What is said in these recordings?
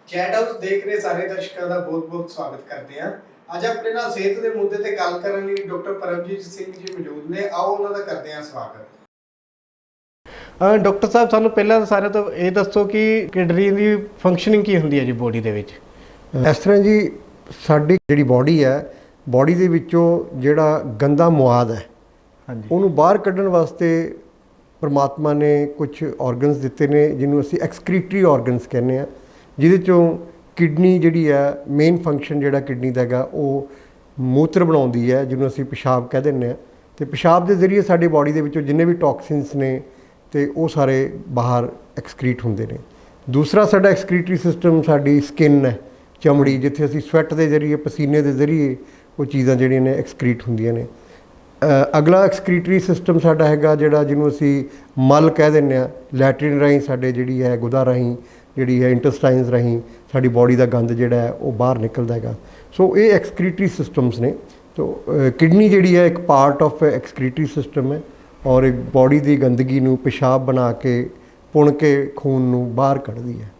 Chat house ਦੇਖ ਰਹੇ ਸਾਰੇ ਦਰਸ਼ਕਾਂ ਦਾ ਬਹੁਤ-ਬਹੁਤ ਸਵਾਗਤ ਕਰਦੇ ਹਾਂ। ਅੱਜ ਆਪਣੇ ਨਾਲ ਸਿਹਤ ਦੇ ਮੁੱਦੇ ਤੇ ਗੱਲ ਕਰਨ ਲਈ ਡਾਕਟਰ ਪਰਮਜੀਤ ਸਿੰਘ ਜੀ ਮੌਜੂਦ ਨੇ। ਆਓ ਉਹਨਾਂ ਦਾ ਕਰਦੇ ਹਾਂ ਸਵਾਗਤ। ਡਾਕਟਰ ਸਾਹਿਬ, ਸਾਨੂੰ ਪਹਿਲਾਂ ਤਾਂ ਸਾਰਿਆਂ ਤੋਂ ਇਹ ਦੱਸੋ ਕਿ ਕਿਡਨੀ ਦੀ ਫੰਕਸ਼ਨਿੰਗ ਕੀ ਹੁੰਦੀ ਹੈ ਜੀ ਬੋਡੀ ਦੇ ਵਿੱਚ? ਇਸ ਤਰ੍ਹਾਂ ਜੀ, ਸਾਡੀ ਜਿਹੜੀ ਬੋਡੀ ਹੈ, ਬੋਡੀ ਦੇ ਵਿੱਚੋਂ ਜਿਹੜਾ ਗੰਦਾ ਮੁਆਦ ਹੈ ਹਾਂਜੀ, ਉਹਨੂੰ ਬਾਹਰ ਕੱਢਣ ਵਾਸਤੇ ਪਰਮਾਤਮਾ ਨੇ ਕੁਝ ਆਰਗਨਸ ਦਿੱਤੇ ਨੇ, ਜਿਹਨੂੰ ਅਸੀਂ ਐਕਸਕ੍ਰੀਟਰੀ ਆਰਗਨਸ ਕਹਿੰਦੇ ਆ, ਜਿਹਦੇ ਚੋਂ ਕਿਡਨੀ ਜਿਹੜੀ ਹੈ, ਮੇਨ ਫੰਕਸ਼ਨ ਜਿਹੜਾ ਕਿਡਨੀ ਦਾ ਹੈਗਾ ਉਹ ਮੂਤਰ ਬਣਾਉਂਦੀ ਹੈ, ਜਿਹਨੂੰ ਅਸੀਂ ਪਿਸ਼ਾਬ ਕਹਿ ਦਿੰਦੇ ਹਾਂ। ਅਤੇ ਪਿਸ਼ਾਬ ਦੇ ਜ਼ਰੀਏ ਸਾਡੀ ਬੋਡੀ ਦੇ ਵਿੱਚੋਂ ਜਿੰਨੇ ਵੀ ਟੌਕਸਿਨਸ ਨੇ ਅਤੇ ਉਹ ਸਾਰੇ ਬਾਹਰ ਐਕਸਕ੍ਰੀਟ ਹੁੰਦੇ ਨੇ। ਦੂਸਰਾ ਸਾਡਾ ਐਕਸਕ੍ਰੀਟਰੀ ਸਿਸਟਮ ਸਾਡੀ ਸਕਿਨ ਹੈ, ਚਮੜੀ, ਜਿੱਥੇ ਅਸੀਂ ਸਵੈਟ ਦੇ ਜ਼ਰੀਏ, ਪਸੀਨੇ ਦੇ ਜ਼ਰੀਏ ਉਹ ਚੀਜ਼ਾਂ ਜਿਹੜੀਆਂ ਨੇ ਐਕਸਕ੍ਰੀਟ ਹੁੰਦੀਆਂ ਨੇ। ਅਗਲਾ ਐਕਸਕ੍ਰੀਟਰੀ ਸਿਸਟਮ ਸਾਡਾ ਹੈਗਾ ਜਿਹੜਾ, ਜਿਹਨੂੰ ਅਸੀਂ ਮਲ ਕਹਿ ਦਿੰਦੇ ਹਾਂ। ਲੈਟਰਿਨ ਰਾਹੀਂ ਸਾਡੇ ਜਿਹੜੀ ਹੈ, ਗੁਦਾ ਰਾਹੀਂ ਜਿਹੜੀ ਹੈ, ਇੰਟਸਟਾਈਨਸ ਰਾਹੀਂ ਸਾਡੀ ਬੋਡੀ ਦਾ ਗੰਦ ਜਿਹੜਾ ਹੈ ਉਹ ਬਾਹਰ ਨਿਕਲਦਾ ਹੈਗਾ। ਸੋ ਇਹ ਐਕਸਕ੍ਰੀਟਰੀ ਸਿਸਟਮਸ ਨੇ। ਸੋ ਕਿਡਨੀ ਜਿਹੜੀ ਹੈ ਇੱਕ ਪਾਰਟ ਆਫ ਐਕਸਕ੍ਰੀਟਰੀ ਸਿਸਟਮ ਹੈ, ਔਰ ਇੱਕ ਬੋਡੀ ਦੀ ਗੰਦਗੀ ਨੂੰ ਪਿਸ਼ਾਬ ਬਣਾ ਕੇ ਪੁਣ ਕੇ ਖੂਨ ਨੂੰ ਬਾਹਰ ਕੱਢਦੀ ਹੈ।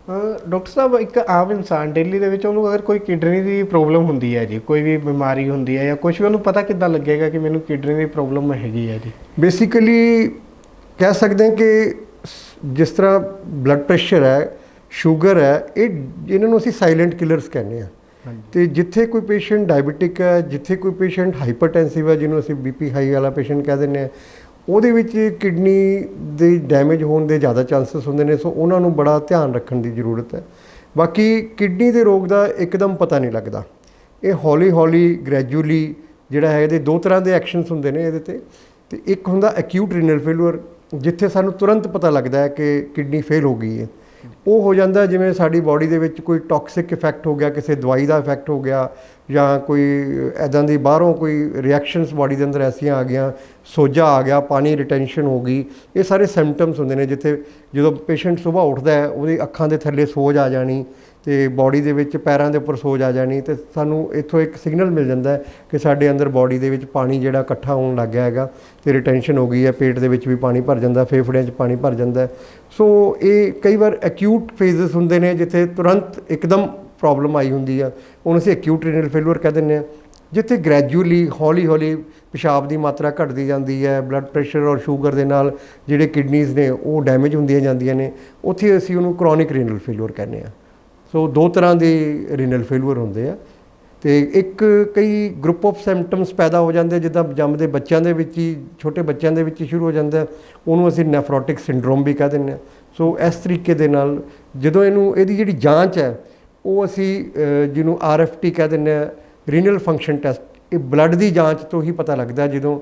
ਡਾਕਟਰ ਸਾਹਿਬ, ਇੱਕ ਆਮ ਇਨਸਾਨ ਡੇਲੀ ਦੇ ਵਿੱਚ ਉਹਨੂੰ ਅਗਰ ਕੋਈ ਕਿਡਨੀ ਦੀ ਪ੍ਰੋਬਲਮ ਹੁੰਦੀ ਹੈ ਜੀ, ਕੋਈ ਵੀ ਬਿਮਾਰੀ ਹੁੰਦੀ ਹੈ ਜਾਂ ਕੁਝ ਵੀ, ਉਹਨੂੰ ਪਤਾ ਕਿੱਦਾਂ ਲੱਗੇਗਾ ਕਿ ਮੈਨੂੰ ਕਿਡਨੀ ਦੀ ਪ੍ਰੋਬਲਮ ਹੈਗੀ ਹੈ ਜੀ? ਬੇਸਿਕਲੀ ਕਹਿ ਸਕਦੇ ਹਾਂ ਕਿ ਜਿਸ ਤਰ੍ਹਾਂ ਬਲੱਡ ਪ੍ਰੈਸ਼ਰ ਹੈ, ਸ਼ੂਗਰ ਹੈ, ਇਹਨਾਂ ਨੂੰ ਅਸੀਂ ਸਾਇਲੈਂਟ ਕਿਲਰਸ ਕਹਿੰਦੇ ਹਾਂ। ਅਤੇ ਜਿੱਥੇ ਕੋਈ ਪੇਸ਼ੈਂਟ ਡਾਇਬਟਿਕ ਹੈ, ਜਿੱਥੇ ਕੋਈ ਪੇਸ਼ੈਂਟ ਹਾਈਪਰਟੈਂਸਿਵ ਹੈ, ਜਿਹਨੂੰ ਅਸੀਂ BP ਹਾਈ ਵਾਲਾ ਪੇਸ਼ੈਂਟ ਕਹਿ ਦਿੰਦੇ ਹਾਂ, ਉਹਦੇ ਵਿੱਚ ਕਿਡਨੀ ਦੇ ਡੈਮੇਜ ਹੋਣ ਦੇ ਜ਼ਿਆਦਾ ਚਾਂਸਸ ਹੁੰਦੇ ਨੇ। ਸੋ ਉਹਨਾਂ ਨੂੰ ਬੜਾ ਧਿਆਨ ਰੱਖਣ ਦੀ ਜ਼ਰੂਰਤ ਹੈ। ਬਾਕੀ ਕਿਡਨੀ ਦੇ ਰੋਗ ਦਾ ਇੱਕਦਮ ਪਤਾ ਨਹੀਂ ਲੱਗਦਾ। ਇਹ ਹੌਲੀ ਹੌਲੀ ਗ੍ਰੈਜੂਅਲੀ ਜਿਹੜਾ ਹੈ, ਇਹਦੇ ਦੋ ਤਰ੍ਹਾਂ ਦੇ ਐਕਸ਼ਨਸ ਹੁੰਦੇ ਨੇ ਇਹਦੇ 'ਤੇ। ਅਤੇ ਇੱਕ ਹੁੰਦਾ ਐਕਿਊਟ ਰੀਨਲ ਫੇਲੂਅਰ, ਜਿੱਥੇ ਸਾਨੂੰ ਤੁਰੰਤ ਪਤਾ ਲੱਗਦਾ ਹੈ ਕਿ ਕਿਡਨੀ ਫੇਲ ਹੋ ਗਈ ਹੈ। ਉਹ ਹੋ ਜਾਂਦਾ ਜਿਵੇਂ ਸਾਡੀ ਬੋਡੀ ਦੇ ਵਿੱਚ ਕੋਈ ਟੌਕਸਿਕ ਇਫੈਕਟ ਹੋ ਗਿਆ, ਕਿਸੇ ਦਵਾਈ ਦਾ ਇਫੈਕਟ ਹੋ ਗਿਆ, ਜਾਂ ਕੋਈ ਇੱਦਾਂ ਦੀ ਬਾਹਰੋਂ ਕੋਈ ਰਿਐਕਸ਼ਨਸ ਬੋਡੀ ਦੇ ਅੰਦਰ ਐਸੀਆਂ ਆ ਗਈਆਂ, ਸੋਜਾ ਆ ਗਿਆ, ਪਾਣੀ ਰਿਟੈਂਸ਼ਨ ਹੋ ਗਈ। ਇਹ ਸਾਰੇ ਸਿੰਪਟਮਸ ਹੁੰਦੇ ਨੇ, ਜਿੱਥੇ ਜਦੋਂ ਪੇਸ਼ੈਂਟ ਸੁਬਾਹ ਉੱਠਦਾ ਹੈ, ਉਹਦੀ ਅੱਖਾਂ ਦੇ ਥੱਲੇ ਸੋਜ ਆ ਜਾਣੀ, ਅਤੇ ਬੋਡੀ ਦੇ ਵਿੱਚ ਪੈਰਾਂ ਦੇ ਉੱਪਰ ਸੋਜ ਆ ਜਾਣੀ। ਅਤੇ ਸਾਨੂੰ ਇੱਥੋਂ ਇੱਕ ਸਿਗਨਲ ਮਿਲ ਜਾਂਦਾ ਹੈ ਕਿ ਸਾਡੇ ਅੰਦਰ ਬੋਡੀ ਦੇ ਵਿੱਚ ਪਾਣੀ ਜਿਹੜਾ ਇਕੱਠਾ ਹੋਣ ਲੱਗ ਗਿਆ ਹੈਗਾ, ਅਤੇ ਰਿਟੈਂਸ਼ਨ ਹੋ ਗਈ ਹੈ। ਪੇਟ ਦੇ ਵਿੱਚ ਵੀ ਪਾਣੀ ਭਰ ਜਾਂਦਾ, ਫੇਫੜਿਆਂ 'ਚ ਪਾਣੀ ਭਰ ਜਾਂਦਾ। ਸੋ ਇਹ ਕਈ ਵਾਰ ਐਕਿਊਟ ਫੇਜ਼ਸ ਹੁੰਦੇ ਨੇ, ਜਿੱਥੇ ਤੁਰੰਤ ਇੱਕਦਮ ਪ੍ਰੋਬਲਮ ਆਈ ਹੁੰਦੀ ਆ, ਉਹਨੂੰ ਅਸੀਂ ਐਕਿਊਟ ਰੀਨਲ ਫੇਲੂਅਰ ਕਹਿ ਦਿੰਦੇ ਹਾਂ। ਜਿੱਥੇ ਗ੍ਰੈਜੂਅਲੀ ਹੌਲੀ ਹੌਲੀ ਪਿਸ਼ਾਬ ਦੀ ਮਾਤਰਾ ਘਟਦੀ ਜਾਂਦੀ ਹੈ, ਬਲੱਡ ਪ੍ਰੈਸ਼ਰ ਔਰ ਸ਼ੂਗਰ ਦੇ ਨਾਲ ਜਿਹੜੇ ਕਿਡਨੀਜ਼ ਨੇ ਉਹ ਡੈਮੇਜ ਹੁੰਦੀਆਂ ਜਾਂਦੀਆਂ ਨੇ, ਉੱਥੇ ਅਸੀਂ ਉਹਨੂੰ ਕਰੋਨਿਕ ਰੀਨਲ ਫੇਲੂਅਰ ਕਹਿੰਦੇ ਹਾਂ। ਸੋ ਦੋ ਤਰ੍ਹਾਂ ਦੇ ਰੀਨਲ ਫੇਲੂਅਰ ਹੁੰਦੇ ਆ। ਅਤੇ ਇੱਕ ਕਈ ਗਰੁੱਪ ਆਫ ਸਿੰਪਟਮਸ ਪੈਦਾ ਹੋ ਜਾਂਦੇ, ਜਿੱਦਾਂ ਜੰਮਦੇ ਬੱਚਿਆਂ ਦੇ ਵਿੱਚ ਹੀ, ਛੋਟੇ ਬੱਚਿਆਂ ਦੇ ਵਿੱਚ ਹੀ ਸ਼ੁਰੂ ਹੋ ਜਾਂਦਾ, ਉਹਨੂੰ ਅਸੀਂ ਨੈਫਰੋਟਿਕ ਸਿੰਡਰੋਮ ਵੀ ਕਹਿ ਦਿੰਦੇ ਹਾਂ। ਸੋ ਇਸ ਤਰੀਕੇ ਦੇ ਨਾਲ ਜਦੋਂ ਇਹਦੀ ਜਿਹੜੀ ਜਾਂਚ ਹੈ, ਉਹ ਅਸੀਂ ਜਿਹਨੂੰ RFT ਕਹਿ ਦਿੰਦੇ ਹਾਂ, ਰੀਨਲ ਫੰਕਸ਼ਨ ਟੈਸਟ, ਇਹ ਬਲੱਡ ਦੀ ਜਾਂਚ ਤੋਂ ਹੀ ਪਤਾ ਲੱਗਦਾ। ਜਦੋਂ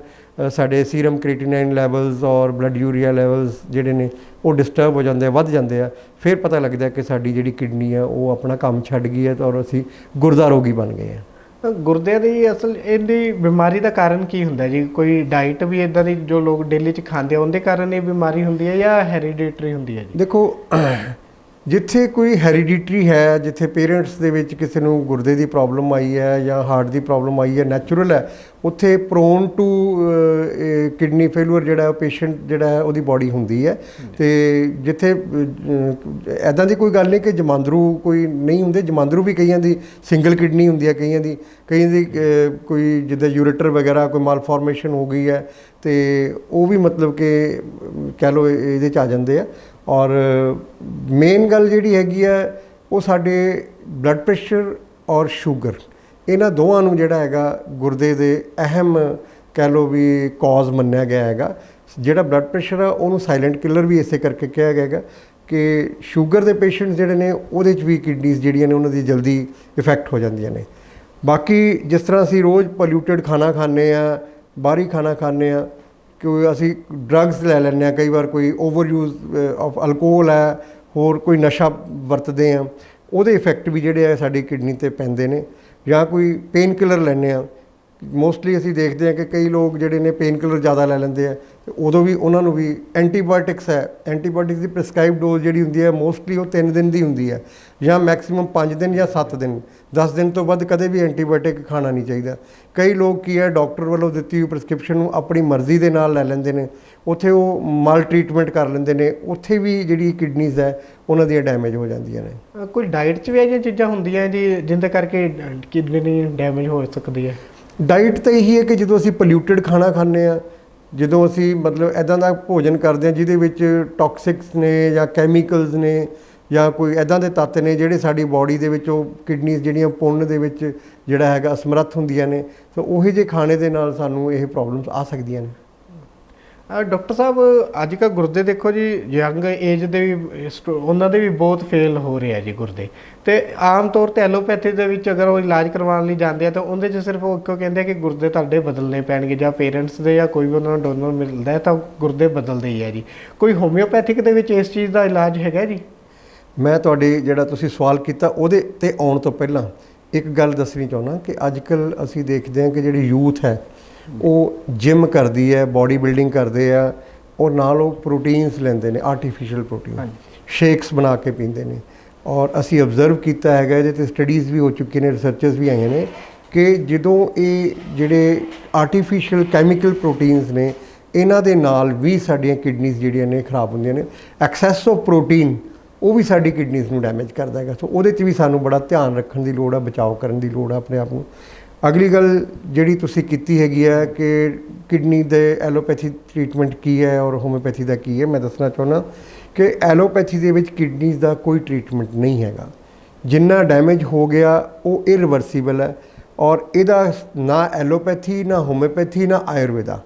ਸਾਡੇ ਸੀਰਮ ਕ੍ਰੀਟੀਨਾਈਨ ਲੈਵਲਸ ਔਰ ਬਲੱਡ ਯੂਰੀਆ ਲੈਵਲਸ ਜਿਹੜੇ ਨੇ ਉਹ ਡਿਸਟਰਬ ਹੋ ਜਾਂਦੇ ਆ, ਵੱਧ ਜਾਂਦੇ ਆ, ਫਿਰ ਪਤਾ ਲੱਗਦਾ ਕਿ ਸਾਡੀ ਜਿਹੜੀ ਕਿਡਨੀ ਆ ਉਹ ਆਪਣਾ ਕੰਮ ਛੱਡ ਗਈ ਹੈ, ਔਰ ਅਸੀਂ ਗੁਰਦਾ ਰੋਗੀ ਬਣ ਗਏ ਹਾਂ। ਗੁਰਦਿਆਂ ਦੀ ਅਸਲ ਇਹਦੀ ਬਿਮਾਰੀ ਦਾ ਕਾਰਨ ਕੀ ਹੁੰਦਾ ਜੀ? ਕੋਈ ਡਾਈਟ ਵੀ ਇੱਦਾਂ ਦੀ ਜੋ ਲੋਕ ਡੇਲੀ 'ਚ ਖਾਂਦੇ ਆ, ਉਹਦੇ ਕਾਰਨ ਇਹ ਬਿਮਾਰੀ ਹੁੰਦੀ ਹੈ ਜਾਂ ਹੈਰੀਡੇਟਰੀ ਹੁੰਦੀ ਹੈ ਜੀ? ਦੇਖੋ, ਜਿੱਥੇ ਕੋਈ ਹੈਰੀਡਿਟਰੀ ਹੈ, ਜਿੱਥੇ ਪੇਰੈਂਟਸ ਦੇ ਵਿੱਚ ਕਿਸੇ ਨੂੰ ਗੁਰਦੇ ਦੀ ਪ੍ਰੋਬਲਮ ਆਈ ਹੈ ਜਾਂ ਹਾਰਟ ਦੀ ਪ੍ਰੋਬਲਮ ਆਈ ਹੈ, ਨੈਚੁਰਲ ਹੈ, ਉੱਥੇ ਪ੍ਰੋਨ ਟੂ ਕਿਡਨੀ ਫੇਲੂਅਰ ਜਿਹੜਾ ਪੇਸ਼ੈਂਟ ਜਿਹੜਾ ਹੈ ਉਹਦੀ ਬੋਡੀ ਹੁੰਦੀ ਹੈ। ਅਤੇ ਜਿੱਥੇ ਇੱਦਾਂ ਦੀ ਕੋਈ ਗੱਲ ਨਹੀਂ ਕਿ ਜਮਾਂਦਰੂ ਕੋਈ ਨਹੀਂ ਹੁੰਦੇ, ਜਮਾਂਦਰੂ ਵੀ ਕਈਆਂ ਦੀ ਸਿੰਗਲ ਕਿਡਨੀ ਹੁੰਦੀ ਹੈ, ਕਈਆਂ ਦੀ ਕੋਈ ਜਿੱਦਾਂ ਯੂਰੇਟਰ ਵਗੈਰਾ ਕੋਈ ਮਾਲਫਾਰਮੇਸ਼ਨ ਹੋ ਗਈ ਹੈ, ਅਤੇ ਉਹ ਵੀ ਮਤਲਬ ਕਿ ਕਹਿ ਲਓ ਇਹਦੇ 'ਚ ਆ ਜਾਂਦੇ ਆ। ਔਰ ਮੇਨ ਗੱਲ ਜਿਹੜੀ ਹੈਗੀ ਹੈ, ਉਹ ਸਾਡੇ ਬਲੱਡ ਪ੍ਰੈਸ਼ਰ ਔਰ ਸ਼ੂਗਰ, ਇਹਨਾਂ ਦੋਵਾਂ ਨੂੰ ਜਿਹੜਾ ਹੈਗਾ ਗੁਰਦੇ ਦੇ ਅਹਿਮ ਕਹਿ ਲਓ ਵੀ ਕੌਜ਼ ਮੰਨਿਆ ਗਿਆ ਹੈਗਾ। ਜਿਹੜਾ ਬਲੱਡ ਪ੍ਰੈਸ਼ਰ ਆ ਉਹਨੂੰ ਸਾਇਲੈਂਟ ਕਿਲਰ ਵੀ ਇਸੇ ਕਰਕੇ ਕਿਹਾ ਗਿਆ ਹੈਗਾ ਕਿ ਸ਼ੂਗਰ ਦੇ ਪੇਸ਼ੈਂਟਸ ਜਿਹੜੇ ਨੇ ਉਹਦੇ 'ਚ ਵੀ ਕਿਡਨੀਜ਼ ਜਿਹੜੀਆਂ ਨੇ ਉਹਨਾਂ ਦੀ ਜਲਦੀ ਇਫੈਕਟ ਹੋ ਜਾਂਦੀਆਂ ਨੇ। ਬਾਕੀ ਜਿਸ ਤਰ੍ਹਾਂ ਅਸੀਂ ਰੋਜ਼ ਪੋਲਿਊਟਡ ਖਾਣਾ ਖਾਂਦੇ ਹਾਂ, ਬਾਹਰੀ ਖਾਣਾ ਖਾਂਦੇ ਹਾਂ, ਕਿ ਅਸੀਂ ਡਰੱਗਸ ਲੈ ਲੈਂਦੇ ਹਾਂ, ਕਈ ਵਾਰ ਕੋਈ ਓਵਰ ਯੂਜ਼ ਆਫ ਅਲਕੋਹਲ ਹੈ, ਹੋਰ ਕੋਈ ਨਸ਼ਾ ਵਰਤਦੇ ਹਾਂ, ਉਹਦੇ ਇਫੈਕਟ ਵੀ ਜਿਹੜੇ ਆ ਸਾਡੀ ਕਿਡਨੀ 'ਤੇ ਪੈਂਦੇ ਨੇ। ਜਾਂ ਕੋਈ ਪੇਨ ਕਿਲਰ ਲੈਂਦੇ ਹਾਂ, ਮੋਸਟਲੀ ਅਸੀਂ ਦੇਖਦੇ ਹਾਂ ਕਿ ਕਈ ਲੋਕ ਜਿਹੜੇ ਨੇ ਪੇਨ ਕਿਲਰ ਜ਼ਿਆਦਾ ਲੈ ਲੈਂਦੇ ਆ, ਉਦੋਂ ਵੀ ਉਹਨਾਂ ਨੂੰ ਵੀ ਐਂਟੀਬਾਇਓਟਿਕਸ ਹੈ, ਐਂਟੀਬਾਇਓਟਿਕਸ ਦੀ ਪ੍ਰਿਸਕ੍ਰਾਈਬ ਡੋਜ਼ ਜਿਹੜੀ ਹੁੰਦੀ ਹੈ ਮੋਸਟਲੀ ਉਹ 3 ਦਿਨ ਦੀ ਹੁੰਦੀ ਹੈ, ਜਾਂ ਮੈਕਸਿਮਮ 5 ਦਿਨ ਜਾਂ 7 ਦਿਨ। 10 ਦਿਨ ਤੋਂ ਵੱਧ ਕਦੇ ਵੀ ਐਂਟੀਬਾਇਓਟਿਕ ਖਾਣਾ ਨਹੀਂ ਚਾਹੀਦਾ। ਕਈ ਲੋਕ ਕੀ ਹੈ, ਡਾਕਟਰ ਵੱਲੋਂ ਦਿੱਤੀ ਹੋਈ ਪ੍ਰਿਸਕ੍ਰਿਪਸ਼ਨ ਨੂੰ ਆਪਣੀ ਮਰਜ਼ੀ ਦੇ ਨਾਲ ਲੈ ਲੈਂਦੇ ਨੇ, ਉੱਥੇ ਉਹ ਮਾਲ ਟ੍ਰੀਟਮੈਂਟ ਕਰ ਲੈਂਦੇ ਨੇ, ਉੱਥੇ ਵੀ ਜਿਹੜੀ ਕਿਡਨੀਜ਼ ਹੈ ਉਹਨਾਂ ਦੀਆਂ ਡੈਮੇਜ ਹੋ ਜਾਂਦੀਆਂ ਨੇ। ਕੋਈ ਡਾਈਟ 'ਚ ਵੀ ਇਹ ਜਿਹੀਆਂ ਚੀਜ਼ਾਂ ਹੁੰਦੀਆਂ ਜੀ ਜਿਹਦੇ ਕਰਕੇ ਕਿਡਨੀ ਡੈਮੇਜ ਹੋ ਸਕਦੀ ਹੈ? ਡਾਈਟ ਤਾਂ ਇਹੀ ਹੈ ਕਿ ਜਦੋਂ ਅਸੀਂ ਪੋਲਿਊਟਡ ਖਾਣਾ ਖਾਂਦੇ ਹਾਂ, ਜਦੋਂ ਅਸੀਂ ਮਤਲਬ ਇੱਦਾਂ ਦਾ ਭੋਜਨ ਕਰਦੇ ਹਾਂ ਜਿਹਦੇ ਵਿੱਚ ਟੌਕਸਿਕਸ ਨੇ ਜਾਂ ਕੈਮੀਕਲਸ ਨੇ ਜਾਂ ਕੋਈ ਇੱਦਾਂ ਦੇ ਤੱਤ ਨੇ ਜਿਹੜੇ ਸਾਡੀ ਬਾਡੀ ਦੇ ਵਿੱਚ ਉਹ ਕਿਡਨੀਜ਼ ਜਿਹੜੀਆਂ ਪੁੰਨ ਦੇ ਵਿੱਚ ਜਿਹੜਾ ਹੈਗਾ ਅਸਮਰੱਥ ਹੁੰਦੀਆਂ ਨੇ, ਤਾਂ ਉਹੀ ਜਿਹੇ ਖਾਣੇ ਦੇ ਨਾਲ ਸਾਨੂੰ ਇਹ ਪ੍ਰੋਬਲਮਸ ਆ ਸਕਦੀਆਂ ਨੇ। ਡਾਕਟਰ ਸਾਹਿਬ ਅੱਜ ਕੱਲ੍ਹ ਗੁਰਦੇ ਦੇਖੋ ਜੀ, ਯੰਗ ਏਜ ਦੇ ਵੀ ਉਹਨਾਂ ਦੇ ਵੀ ਬਹੁਤ ਫੇਲ ਹੋ ਰਹੇ ਆ ਜੀ ਗੁਰਦੇ, ਅਤੇ ਆਮ ਤੌਰ 'ਤੇ ਐਲੋਪੈਥੀ ਦੇ ਵਿੱਚ ਅਗਰ ਉਹ ਇਲਾਜ ਕਰਵਾਉਣ ਲਈ ਜਾਂਦੇ ਆ ਤਾਂ ਉਹਦੇ 'ਚ ਸਿਰਫ ਉਹ ਇੱਕੋ ਕਹਿੰਦੇ ਆ ਕਿ ਗੁਰਦੇ ਤੁਹਾਡੇ ਬਦਲਣੇ ਪੈਣਗੇ, ਜਾਂ ਪੇਰੈਂਟਸ ਦੇ ਜਾਂ ਕੋਈ ਵੀ ਉਹਨਾਂ ਨੂੰ ਡੋਨਰ ਮਿਲਦਾ ਹੈ ਤਾਂ ਗੁਰਦੇ ਬਦਲਦੇ ਹੀ ਆ ਜੀ। ਕੋਈ ਹੋਮਿਓਪੈਥਿਕ ਦੇ ਵਿੱਚ ਇਸ ਚੀਜ਼ ਦਾ ਇਲਾਜ ਹੈਗਾ ਜੀ? ਮੈਂ ਤੁਹਾਡੇ ਜਿਹੜਾ ਤੁਸੀਂ ਸਵਾਲ ਕੀਤਾ ਉਹਦੇ 'ਤੇ ਆਉਣ ਤੋਂ ਪਹਿਲਾਂ ਇੱਕ ਗੱਲ ਦੱਸਣੀ ਚਾਹੁੰਦਾ ਕਿ ਅੱਜ ਕੱਲ੍ਹ ਅਸੀਂ ਦੇਖਦੇ ਹਾਂ ਕਿ ਜਿਹੜੀ ਯੂਥ ਹੈ ਉਹ ਜਿਮ ਕਰਦੀ ਹੈ, ਬਾਡੀ ਬਿਲਡਿੰਗ ਕਰਦੇ ਆ, ਔਰ ਨਾਲ ਉਹ ਪ੍ਰੋਟੀਨਸ ਲੈਂਦੇ ਨੇ, ਆਰਟੀਫਿਸ਼ੀਅਲ ਪ੍ਰੋਟੀਨ ਸ਼ੇਕਸ ਬਣਾ ਕੇ ਪੀਂਦੇ ਨੇ। ਔਰ ਅਸੀਂ ਅਬਜ਼ਰਵ ਕੀਤਾ ਹੈਗਾ, ਇਹਦੇ 'ਤੇ ਸਟੱਡੀਜ਼ ਵੀ ਹੋ ਚੁੱਕੀਆਂ ਨੇ, ਰਿਸਰਚਰਸ ਵੀ ਆਈਆਂ ਨੇ ਕਿ ਜਦੋਂ ਇਹ ਜਿਹੜੇ ਆਰਟੀਫਿਸ਼ੀਅਲ ਕੈਮੀਕਲ ਪ੍ਰੋਟੀਨਸ ਨੇ ਇਹਨਾਂ ਦੇ ਨਾਲ ਵੀ ਸਾਡੀਆਂ ਕਿਡਨੀਜ਼ ਜਿਹੜੀਆਂ ਨੇ ਖਰਾਬ ਹੁੰਦੀਆਂ ਨੇ। ਐਕਸੈਸ ਆਫ ਪ੍ਰੋਟੀਨ ਉਹ ਵੀ ਸਾਡੀ ਕਿਡਨੀਜ਼ ਨੂੰ ਡੈਮੇਜ ਕਰਦਾ ਹੈਗਾ। ਸੋ ਉਹਦੇ 'ਚ ਵੀ ਸਾਨੂੰ ਬੜਾ ਧਿਆਨ ਰੱਖਣ ਦੀ ਲੋੜ ਆ, ਬਚਾਓ ਕਰਨ ਦੀ ਲੋੜ ਆ ਆਪਣੇ ਆਪ ਨੂੰ। ਅਗਲੀ ਗੱਲ ਜਿਹੜੀ ਤੁਸੀਂ ਕੀਤੀ ਹੈਗੀ ਹੈ ਕਿ ਕਿਡਨੀ ਦੇ ਐਲੋਪੈਥੀ ਟ੍ਰੀਟਮੈਂਟ ਕੀ ਹੈ ਔਰ ਹੋਮਿਓਪੈਥੀ ਦਾ ਕੀ ਹੈ, ਮੈਂ ਦੱਸਣਾ ਚਾਹੁੰਦਾ ਕਿ ਐਲੋਪੈਥੀ ਦੇ ਵਿੱਚ ਕਿਡਨੀਜ਼ ਦਾ ਕੋਈ ਟ੍ਰੀਟਮੈਂਟ ਨਹੀਂ ਹੈਗਾ। ਜਿੰਨਾ ਡੈਮੇਜ ਹੋ ਗਿਆ ਉਹ ਇਰਵਰਸੀਬਲ ਹੈ, ਔਰ ਇਹਦਾ ਨਾ ਐਲੋਪੈਥੀ, ਨਾ ਹੋਮਿਓਪੈਥੀ, ਨਾ ਆਯੁਰਵੇਦਾ,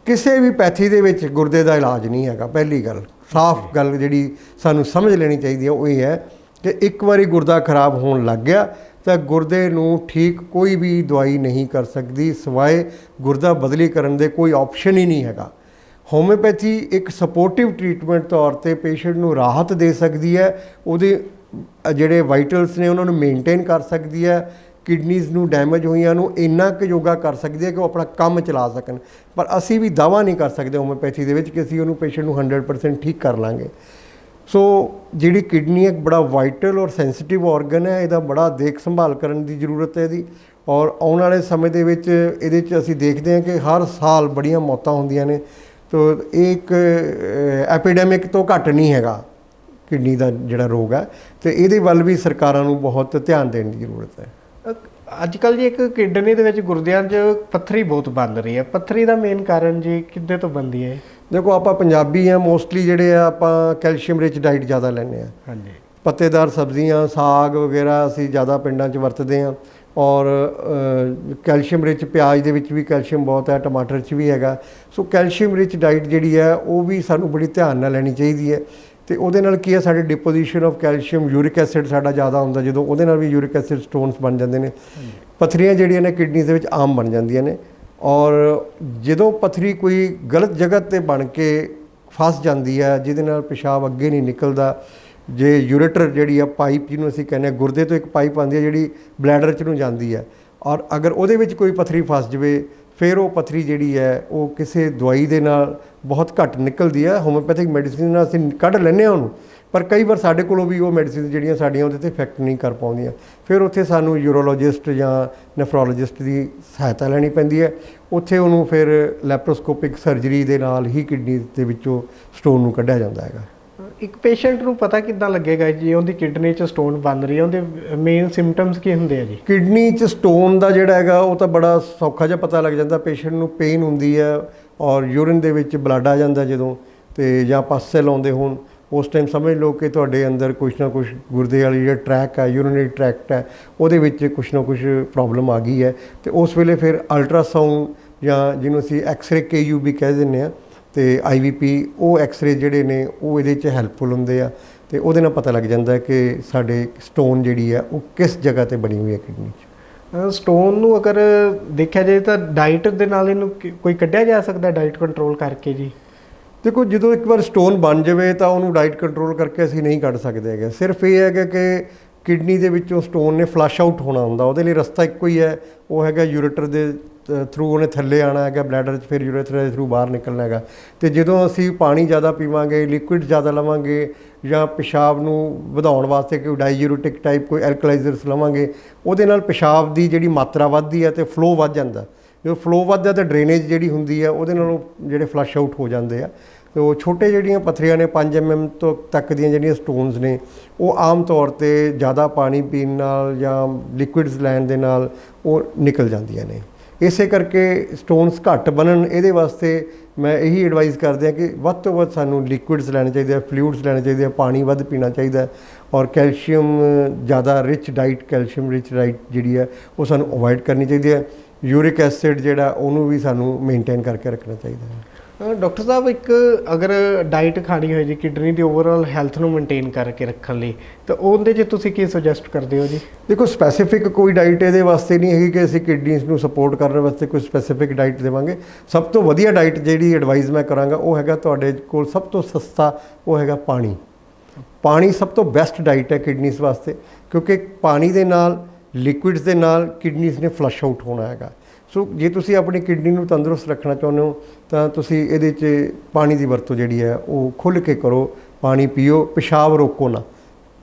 ਕਿਸੇ ਵੀ ਪੈਥੀ ਦੇ ਵਿੱਚ ਗੁਰਦੇ ਦਾ ਇਲਾਜ ਨਹੀਂ ਹੈਗਾ। ਪਹਿਲੀ ਗੱਲ, ਸਾਫ਼ ਗੱਲ ਜਿਹੜੀ ਸਾਨੂੰ ਸਮਝ ਲੈਣੀ ਚਾਹੀਦੀ ਹੈ ਉਹ ਇਹ ਹੈ ਕਿ ਇੱਕ ਵਾਰੀ ਗੁਰਦਾ ਖਰਾਬ ਹੋਣ ਲੱਗ ਗਿਆ ਤਾਂ ਗੁਰਦੇ ਨੂੰ ਠੀਕ ਕੋਈ ਵੀ ਦਵਾਈ ਨਹੀਂ ਕਰ ਸਕਦੀ, ਸਿਵਾਏ ਗੁਰਦਾ ਬਦਲੀ ਕਰਨ ਦੇ ਕੋਈ ਆਪਸ਼ਨ ਹੀ ਨਹੀਂ ਹੈਗਾ। ਹੋਮਿਓਪੈਥੀ ਇੱਕ ਸਪੋਰਟਿਵ ਟ੍ਰੀਟਮੈਂਟ ਤੌਰ 'ਤੇ ਪੇਸ਼ੈਂਟ ਨੂੰ ਰਾਹਤ ਦੇ ਸਕਦੀ ਹੈ, ਉਹਦੇ ਜਿਹੜੇ ਵਾਈਟਲਸ ਨੇ ਉਹਨਾਂ ਨੂੰ ਮੇਨਟੇਨ ਕਰ ਸਕਦੀ ਹੈ, ਕਿਡਨੀਜ਼ ਨੂੰ ਡੈਮੇਜ ਹੋਈਆਂ ਨੂੰ ਇੰਨਾ ਕੁ ਯੋਗਾ ਕਰ ਸਕਦੀ ਹੈ ਕਿ ਉਹ ਆਪਣਾ ਕੰਮ ਚਲਾ ਸਕਣ। ਪਰ ਅਸੀਂ ਵੀ ਦਾਅਵਾ ਨਹੀਂ ਕਰ ਸਕਦੇ ਹੋਮਿਓਪੈਥੀ ਦੇ ਵਿੱਚ ਕਿ ਅਸੀਂ ਉਹਨੂੰ ਪੇਸ਼ੈਂਟ ਨੂੰ 100% ਠੀਕ ਕਰ ਲਾਂਗੇ। ਸੋ ਜਿਹੜੀ ਕਿਡਨੀ ਇੱਕ ਬੜਾ ਵਾਈਟਲ ਔਰ ਸੈਂਸਿਟਿਵ ਔਰਗਨ ਹੈ, ਇਹਦਾ ਬੜਾ ਦੇਖ ਸੰਭਾਲ ਕਰਨ ਦੀ ਜ਼ਰੂਰਤ ਹੈ ਇਹਦੀ। ਔਰ ਆਉਣ ਵਾਲੇ ਸਮੇਂ ਦੇ ਵਿੱਚ ਇਹਦੇ 'ਚ ਅਸੀਂ ਦੇਖਦੇ ਹਾਂ ਕਿ ਹਰ ਸਾਲ ਬੜੀਆਂ ਮੌਤਾਂ ਹੁੰਦੀਆਂ ਨੇ, ਤੋ ਇਹ ਇੱਕ ਐਪੀਡੈਮਿਕ ਤੋਂ ਘੱਟ ਨਹੀਂ ਹੈਗਾ ਕਿਡਨੀ ਦਾ ਜਿਹੜਾ ਰੋਗ ਹੈ, ਅਤੇ ਇਹਦੇ ਵੱਲ ਵੀ ਸਰਕਾਰਾਂ ਨੂੰ ਬਹੁਤ ਧਿਆਨ ਦੇਣ ਦੀ ਜ਼ਰੂਰਤ ਹੈ। ਅੱਜ ਕੱਲ੍ਹ ਜੀ ਇੱਕ ਕਿਡਨੀ ਦੇ ਵਿੱਚ ਗੁਰਦਿਆਂ 'ਚ ਪੱਥਰੀ ਬਹੁਤ ਬਣ ਰਹੀ ਹੈ, ਪੱਥਰੀ ਦਾ ਮੇਨ ਕਾਰਨ ਜੀ ਕਿੱਦੇ ਤੋਂ ਬਣਦੀ ਹੈ? ਦੇਖੋ, ਆਪਾਂ ਪੰਜਾਬੀ ਹਾਂ, ਮੋਸਟਲੀ ਜਿਹੜੇ ਆ ਆਪਾਂ ਕੈਲਸ਼ੀਅਮ ਰਿਚ ਡਾਈਟ ਜ਼ਿਆਦਾ ਲੈਂਦੇ ਹਾਂ। ਹਾਂਜੀ, ਪੱਤੇਦਾਰ ਸਬਜ਼ੀਆਂ, ਸਾਗ ਵਗੈਰਾ ਅਸੀਂ ਜ਼ਿਆਦਾ ਪਿੰਡਾਂ 'ਚ ਵਰਤਦੇ ਹਾਂ, ਔਰ ਕੈਲਸ਼ੀਅਮ ਰਿਚ ਪਿਆਜ਼ ਦੇ ਵਿੱਚ ਵੀ ਕੈਲਸ਼ੀਅਮ ਬਹੁਤ ਹੈ, ਟਮਾਟਰ 'ਚ ਵੀ ਹੈਗਾ। ਸੋ ਕੈਲਸ਼ੀਅਮ ਰਿਚ ਡਾਈਟ ਜਿਹੜੀ ਹੈ ਉਹ ਵੀ ਸਾਨੂੰ ਬੜੀ ਧਿਆਨ ਨਾਲ ਲੈਣੀ ਚਾਹੀਦੀ ਹੈ, ਅਤੇ ਉਹਦੇ ਨਾਲ ਕੀ ਹੈ, ਸਾਡੇ ਡਿਪੋਜੀਸ਼ਨ ਆਫ ਕੈਲਸ਼ੀਅਮ, ਯੂਰਿਕ ਐਸਿਡ ਸਾਡਾ ਜ਼ਿਆਦਾ ਹੁੰਦਾ, ਜਦੋਂ ਉਹਦੇ ਨਾਲ ਵੀ ਯੂਰਿਕ ਐਸਿਡ ਸਟੋਨਸ ਬਣ ਜਾਂਦੇ ਨੇ। ਪੱਥਰੀਆਂ ਜਿਹੜੀਆਂ ਨੇ ਕਿਡਨੀਜ਼ ਦੇ ਵਿੱਚ ਆਮ ਬਣ ਜਾਂਦੀਆਂ ਨੇ, ਔਰ ਜਦੋਂ ਪੱਥਰੀ ਕੋਈ ਗਲਤ ਜਗ੍ਹਾ 'ਤੇ ਬਣ ਕੇ ਫਸ ਜਾਂਦੀ ਹੈ ਜਿਹਦੇ ਨਾਲ ਪਿਸ਼ਾਬ ਅੱਗੇ ਨਹੀਂ ਨਿਕਲਦਾ, ਜੇ ਯੂਰੇਟਰ ਜਿਹੜੀ ਆ ਪਾਈਪ ਜਿਹਨੂੰ ਅਸੀਂ ਕਹਿੰਦੇ ਹਾਂ, ਗੁਰਦੇ ਤੋਂ ਇੱਕ ਪਾਈਪ ਆਉਂਦੀ ਹੈ ਜਿਹੜੀ ਬਲੈਡਰ 'ਚ ਨੂੰ ਜਾਂਦੀ ਹੈ, ਔਰ ਅਗਰ ਉਹਦੇ ਵਿੱਚ ਕੋਈ ਪੱਥਰੀ ਫਸ ਜਾਵੇ ਫਿਰ ਉਹ ਪੱਥਰੀ ਜਿਹੜੀ ਹੈ ਉਹ ਕਿਸੇ ਦਵਾਈ ਦੇ ਨਾਲ ਬਹੁਤ ਘੱਟ ਨਿਕਲਦੀ ਹੈ। ਹੋਮਿਓਪੈਥਿਕ ਮੈਡੀਸਿਨ ਨਾਲ ਅਸੀਂ ਕੱਢ ਲੈਂਦੇ ਹਾਂ ਉਹਨੂੰ, ਪਰ ਕਈ ਵਾਰ ਸਾਡੇ ਕੋਲੋਂ ਵੀ ਉਹ ਮੈਡੀਸਿਨ ਜਿਹੜੀਆਂ ਸਾਡੀਆਂ ਉਹਦੇ 'ਤੇ ਇਫੈਕਟ ਨਹੀਂ ਕਰ ਪਾਉਂਦੀਆਂ। ਫਿਰ ਉੱਥੇ ਸਾਨੂੰ ਯੂਰੋਲੋਜਿਸਟ ਜਾਂ ਨੈਫਰੋਲੋਜਿਸਟ ਦੀ ਸਹਾਇਤਾ ਲੈਣੀ ਪੈਂਦੀ ਹੈ। ਉੱਥੇ ਉਹਨੂੰ ਫਿਰ ਲੈਪਰੋਸਕੋਪਿਕ ਸਰਜਰੀ ਦੇ ਨਾਲ ਹੀ ਕਿਡਨੀ ਦੇ ਵਿੱਚੋਂ ਸਟੋਨ ਨੂੰ ਕੱਢਿਆ ਜਾਂਦਾ ਹੈਗਾ। ਇੱਕ ਪੇਸ਼ੈਂਟ ਨੂੰ ਪਤਾ ਕਿੱਦਾਂ ਲੱਗੇਗਾ ਜੀ ਉਹਦੀ ਕਿਡਨੀ 'ਚ ਸਟੋਨ ਬਣ ਰਹੀ ਹੈ? ਉਹਦੇ ਮੇਨ ਸਿੰਪਟਮਸ ਕੀ ਹੁੰਦੇ ਆ ਜੀ? ਕਿਡਨੀ 'ਚ ਸਟੋਨ ਦਾ ਜਿਹੜਾ ਹੈਗਾ ਉਹ ਤਾਂ ਬੜਾ ਸੌਖਾ ਜਿਹਾ ਪਤਾ ਲੱਗ ਜਾਂਦਾ। ਪੇਸ਼ੈਂਟ ਨੂੰ ਪੇਨ ਹੁੰਦੀ ਹੈ ਔਰ ਯੂਰਿਨ ਦੇ ਵਿੱਚ ਬਲੱਡ ਆ ਜਾਂਦਾ ਜਦੋਂ, ਅਤੇ ਜਾਂ ਪਾਸੇ ਲਾਉਂਦੇ ਹੋਣ, ਉਸ ਟਾਈਮ ਸਮਝ ਲਓ ਕਿ ਤੁਹਾਡੇ ਅੰਦਰ ਕੁਛ ਨਾ ਕੁਛ ਗੁਰਦੇ ਵਾਲੀ ਜਿਹੜਾ ਟਰੈਕ ਹੈ, ਯੂਰੀਨਰੀ ਟਰੈਕਟ ਹੈ, ਉਹਦੇ ਵਿੱਚ ਕੁਛ ਨਾ ਕੁਛ ਪ੍ਰੋਬਲਮ ਆ ਗਈ ਹੈ। ਅਤੇ ਉਸ ਵੇਲੇ ਫਿਰ ਅਲਟਰਾਸਾਊਂਡ ਜਾਂ ਜਿਹਨੂੰ ਅਸੀਂ ਐਕਸਰੇ KUB ਕਹਿ ਦਿੰਦੇ ਹਾਂ, ਅਤੇ IVP, ਉਹ ਐਕਸਰੇ ਜਿਹੜੇ ਨੇ ਉਹ ਇਹਦੇ 'ਚ ਹੈਲਪਫੁਲ ਹੁੰਦੇ ਆ, ਅਤੇ ਉਹਦੇ ਨਾਲ ਪਤਾ ਲੱਗ ਜਾਂਦਾ ਕਿ ਸਾਡੇ ਸਟੋਨ ਜਿਹੜੀ ਹੈ ਉਹ ਕਿਸ ਜਗ੍ਹਾ 'ਤੇ ਬਣੀ ਹੋਈ ਹੈ ਕਿਡਨੀ 'ਚ। ਸਟੋਨ ਨੂੰ ਅਗਰ ਦੇਖਿਆ ਜਾਏ ਤਾਂ ਡਾਈਟ ਦੇ ਨਾਲ ਇਹਨੂੰ ਕੋਈ ਕੱਢਿਆ ਜਾ ਸਕਦਾ, ਡਾਈਟ ਕੰਟਰੋਲ ਕਰਕੇ ਜੀ? ਦੇਖੋ, ਜਦੋਂ ਇੱਕ ਵਾਰ ਸਟੋਨ ਬਣ ਜਾਵੇ ਤਾਂ ਉਹਨੂੰ ਡਾਈਟ ਕੰਟਰੋਲ ਕਰਕੇ ਅਸੀਂ ਨਹੀਂ ਕੱਢ ਸਕਦੇ ਹੈਗੇ। ਸਿਰਫ ਇਹ ਹੈਗਾ ਕਿ ਕਿਡਨੀ ਦੇ ਵਿੱਚੋਂ ਸਟੋਨ ਨੇ ਫਲਸ਼ ਆਊਟ ਹੋਣਾ ਹੁੰਦਾ, ਉਹਦੇ ਲਈ ਰਸਤਾ ਇੱਕੋ ਹੀ ਹੈ, ਉਹ ਹੈਗਾ ਯੂਰੇਟਰ ਦੇ ਥਰੂ ਉਹਨੇ ਥੱਲੇ ਆਉਣਾ ਹੈਗਾ ਬਲੈਡਰ 'ਚ, ਫਿਰ ਯੂਰੇਥਰਾ ਦੇ ਥਰੂ ਬਾਹਰ ਨਿਕਲਣਾ ਹੈਗਾ। ਅਤੇ ਜਦੋਂ ਅਸੀਂ ਪਾਣੀ ਜ਼ਿਆਦਾ ਪੀਵਾਂਗੇ, ਲਿਕੁਇਡ ਜ਼ਿਆਦਾ ਲਵਾਂਗੇ, ਜਾਂ ਪਿਸ਼ਾਬ ਨੂੰ ਵਧਾਉਣ ਵਾਸਤੇ ਕੋਈ ਡਾਈਯੂਰੇਟਿਕ ਟਾਈਪ ਕੋਈ ਐਲਕਲਾਈਜ਼ਰਸ ਲਵਾਂਗੇ, ਉਹਦੇ ਨਾਲ ਪਿਸ਼ਾਬ ਦੀ ਜਿਹੜੀ ਮਾਤਰਾ ਵੱਧਦੀ ਹੈ ਅਤੇ ਫਲੋ ਵੱਧ ਜਾਂਦਾ। ਜਦੋਂ ਫਲੋ ਵੱਧਦਾ ਤਾਂ ਡਰੇਨੇਜ ਜਿਹੜੀ ਹੁੰਦੀ ਹੈ ਉਹਦੇ ਨਾਲੋਂ ਜਿਹੜੇ ਫਲਸ਼ ਆਊਟ ਹੋ ਜਾਂਦੇ ਆ। ਅਤੇ ਉਹ ਛੋਟੇ ਜਿਹੜੀਆਂ ਪੱਥਰੀਆਂ ਨੇ 5 mm ਤੋਂ ਤੱਕ ਦੀਆਂ ਜਿਹੜੀਆਂ ਸਟੋਨਸ ਨੇ, ਉਹ ਆਮ ਤੌਰ 'ਤੇ ਜ਼ਿਆਦਾ ਪਾਣੀ ਪੀਣ ਨਾਲ ਜਾਂ ਲਿਕੁਇਡਸ ਲੈਣ ਦੇ ਨਾਲ ਉਹ ਨਿਕਲ ਜਾਂਦੀਆਂ ਨੇ। ਇਸੇ ਕਰਕੇ ਸਟੋਨਸ ਘੱਟ ਬਣਨ, ਇਹਦੇ ਵਾਸਤੇ ਮੈਂ ਇਹੀ ਐਡਵਾਈਸ ਕਰਦੇ ਹਾਂ ਕਿ ਵੱਧ ਤੋਂ ਵੱਧ ਸਾਨੂੰ ਲਿਕੁਇਡਸ ਲੈਣੇ ਚਾਹੀਦੇ ਆ, ਫਲੂਇਡਸ ਲੈਣੇ ਚਾਹੀਦੇ ਆ, ਪਾਣੀ ਵੱਧ ਪੀਣਾ ਚਾਹੀਦਾ, ਔਰ ਕੈਲਸ਼ੀਅਮ ਜ਼ਿਆਦਾ rich diet, calcium rich diet ਜਿਹੜੀ ਹੈ ਉਹ ਸਾਨੂੰ ਅਵੋਇਡ ਕਰਨੀ ਚਾਹੀਦੀ ਹੈ। ਯੂਰਿਕ ਐਸਿਡ ਜਿਹੜਾ ਉਹਨੂੰ ਵੀ ਸਾਨੂੰ ਮੇਨਟੇਨ ਕਰਕੇ ਰੱਖਣਾ ਚਾਹੀਦਾ ਹੈ। ਡਾਕਟਰ ਸਾਹਿਬ, ਇੱਕ ਅਗਰ ਡਾਈਟ ਖਾਣੀ ਹੋਏ ਜੀ ਕਿਡਨੀ ਦੀ ਓਵਰਆਲ ਹੈਲਥ ਨੂੰ ਮੇਨਟੇਨ ਕਰਕੇ ਰੱਖਣ ਲਈ, ਤਾਂ ਉਹਦੇ 'ਚ ਤੁਸੀਂ ਕੀ ਸੁਜੈਸਟ ਕਰਦੇ ਹੋ ਜੀ? ਦੇਖੋ, ਸਪੈਸੀਫਿਕ ਕੋਈ ਡਾਈਟ ਇਹਦੇ ਵਾਸਤੇ ਨਹੀਂ ਹੈਗੀ ਕਿ ਅਸੀਂ ਕਿਡਨੀਜ਼ ਨੂੰ ਸਪੋਰਟ ਕਰਨ ਵਾਸਤੇ ਕੋਈ ਸਪੈਸੀਫਿਕ ਡਾਈਟ ਦੇਵਾਂਗੇ। ਸਭ ਤੋਂ ਵਧੀਆ ਡਾਈਟ ਜਿਹੜੀ ਐਡਵਾਈਸ ਮੈਂ ਕਰਾਂਗਾ ਉਹ ਹੈਗਾ ਤੁਹਾਡੇ ਕੋਲ ਸਭ ਤੋਂ ਸਸਤਾ, ਉਹ ਹੈਗਾ ਪਾਣੀ। ਪਾਣੀ ਸਭ ਤੋਂ ਬੈਸਟ ਡਾਈਟ ਹੈ ਕਿਡਨੀਜ਼ ਵਾਸਤੇ, ਕਿਉਂਕਿ ਪਾਣੀ ਦੇ ਨਾਲ, ਲਿਕੁਇਡਸ ਦੇ ਨਾਲ ਕਿਡਨੀਜ਼ ਨੇ ਫਲਸ਼ ਆਊਟ ਹੋਣਾ ਹੈਗਾ। ਸੋ ਜੇ ਤੁਸੀਂ ਆਪਣੀ ਕਿਡਨੀ ਨੂੰ ਤੰਦਰੁਸਤ ਰੱਖਣਾ ਚਾਹੁੰਦੇ ਹੋ ਤਾਂ ਤੁਸੀਂ ਇਹਦੇ 'ਚ ਪਾਣੀ ਦੀ ਵਰਤੋਂ ਜਿਹੜੀ ਹੈ ਉਹ ਖੁੱਲ੍ਹ ਕੇ ਕਰੋ, ਪਾਣੀ ਪੀਓ, ਪਿਸ਼ਾਬ ਰੋਕੋ ਨਾ।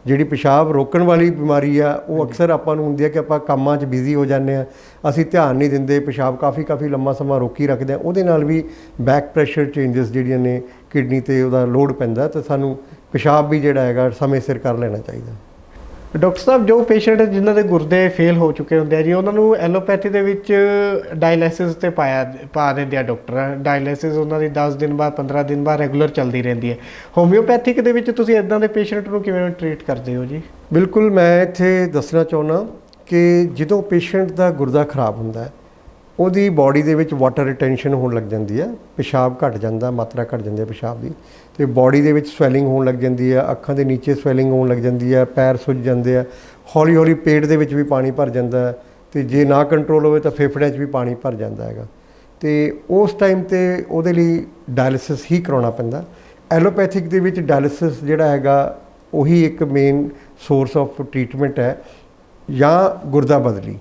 ਜਿਹੜੀ ਪਿਸ਼ਾਬ ਰੋਕਣ ਵਾਲੀ ਬਿਮਾਰੀ ਆ ਉਹ ਅਕਸਰ ਆਪਾਂ ਨੂੰ ਹੁੰਦੀ ਹੈ ਕਿ ਆਪਾਂ ਕੰਮਾਂ 'ਚ ਬਿਜ਼ੀ ਹੋ ਜਾਂਦੇ ਹਾਂ, ਅਸੀਂ ਧਿਆਨ ਨਹੀਂ ਦਿੰਦੇ, ਪਿਸ਼ਾਬ ਕਾਫੀ ਲੰਮਾ ਸਮਾਂ ਰੋਕੀ ਰੱਖਦੇ ਹਾਂ, ਉਹਦੇ ਨਾਲ ਵੀ ਬੈਕ ਪ੍ਰੈਸ਼ਰ ਚੇਂਜਸ ਜਿਹੜੀਆਂ ਨੇ ਕਿਡਨੀ 'ਤੇ ਉਹਦਾ ਲੋਡ ਪੈਂਦਾ, ਅਤੇ ਸਾਨੂੰ ਪਿਸ਼ਾਬ ਵੀ ਜਿਹੜਾ ਹੈਗਾ ਸਮੇਂ ਸਿਰ ਕਰ ਲੈਣਾ ਚਾਹੀਦਾ। ਡਾਕਟਰ ਸਾਹਿਬ, ਜੋ ਪੇਸ਼ੈਂਟ ਜਿਨ੍ਹਾਂ ਦੇ ਗੁਰਦੇ ਫੇਲ ਹੋ ਚੁੱਕੇ ਹੁੰਦੇ ਆ ਜੀ, ਉਹਨਾਂ ਨੂੰ ਐਲੋਪੈਥੀ ਦੇ ਵਿੱਚ ਡਾਇਲਿਸਿਸ 'ਤੇ ਪਾ ਦਿੰਦੇ ਆ ਡਾਕਟਰ। ਡਾਇਲਿਸਿਸ ਉਹਨਾਂ ਦੀ 10 ਦਿਨ ਬਾਅਦ, 15 ਦਿਨ ਬਾਅਦ ਰੈਗੂਲਰ ਚੱਲਦੀ ਰਹਿੰਦੀ ਹੈ। ਹੋਮਿਓਪੈਥਿਕ ਦੇ ਵਿੱਚ ਤੁਸੀਂ ਇੱਦਾਂ ਦੇ ਪੇਸ਼ੈਂਟ ਨੂੰ ਕਿਵੇਂ ਟਰੀਟ ਕਰਦੇ ਹੋ ਜੀ? ਬਿਲਕੁਲ, ਮੈਂ ਇੱਥੇ ਦੱਸਣਾ ਚਾਹੁੰਦਾ ਕਿ ਜਦੋਂ ਪੇਸ਼ੈਂਟ ਦਾ ਗੁਰਦਾ ਖਰਾਬ ਹੁੰਦਾ ਹੈ, ਉਹਦੀ ਬਾਡੀ ਦੇ ਵਿੱਚ ਵਾਟਰ ਰਿਟੈਂਸ਼ਨ ਹੋਣ ਲੱਗ ਜਾਂਦੀ ਹੈ, ਪਿਸ਼ਾਬ ਘੱਟ ਜਾਂਦਾ, ਮਾਤਰਾ ਘੱਟ ਜਾਂਦੀ ਹੈ ਪਿਸ਼ਾਬ ਦੀ, ਅਤੇ ਬਾਡੀ ਦੇ ਵਿੱਚ ਸਵੈਲਿੰਗ ਹੋਣ ਲੱਗ ਜਾਂਦੀ ਹੈ, ਅੱਖਾਂ ਦੇ ਨੀਚੇ ਸਵੈਲਿੰਗ ਹੋਣ ਲੱਗ ਜਾਂਦੀ ਹੈ, ਪੈਰ ਸੁੱਜ ਜਾਂਦੇ ਆ, ਹੌਲੀ ਪੇਟ ਦੇ ਵਿੱਚ ਵੀ ਪਾਣੀ ਭਰ ਜਾਂਦਾ ਹੈ, ਅਤੇ ਜੇ ਨਾ ਕੰਟਰੋਲ ਹੋਵੇ ਤਾਂ ਫੇਫੜਿਆਂ 'ਚ ਵੀ ਪਾਣੀ ਭਰ ਜਾਂਦਾ ਹੈਗਾ। ਅਤੇ ਉਸ ਟਾਈਮ 'ਤੇ ਉਹਦੇ ਲਈ ਡਾਇਲਿਸਿਸ ਹੀ ਕਰਾਉਣਾ ਪੈਂਦਾ। ਐਲੋਪੈਥਿਕ ਦੇ ਵਿੱਚ ਡਾਇਲਿਸਿਸ ਜਿਹੜਾ ਹੈਗਾ ਉਹੀ ਇੱਕ ਮੇਨ ਸੋਰਸ ਆਫ ਟਰੀਟਮੈਂਟ ਹੈ, ਜਾਂ ਗੁਰਦਾ ਬਦਲੀ।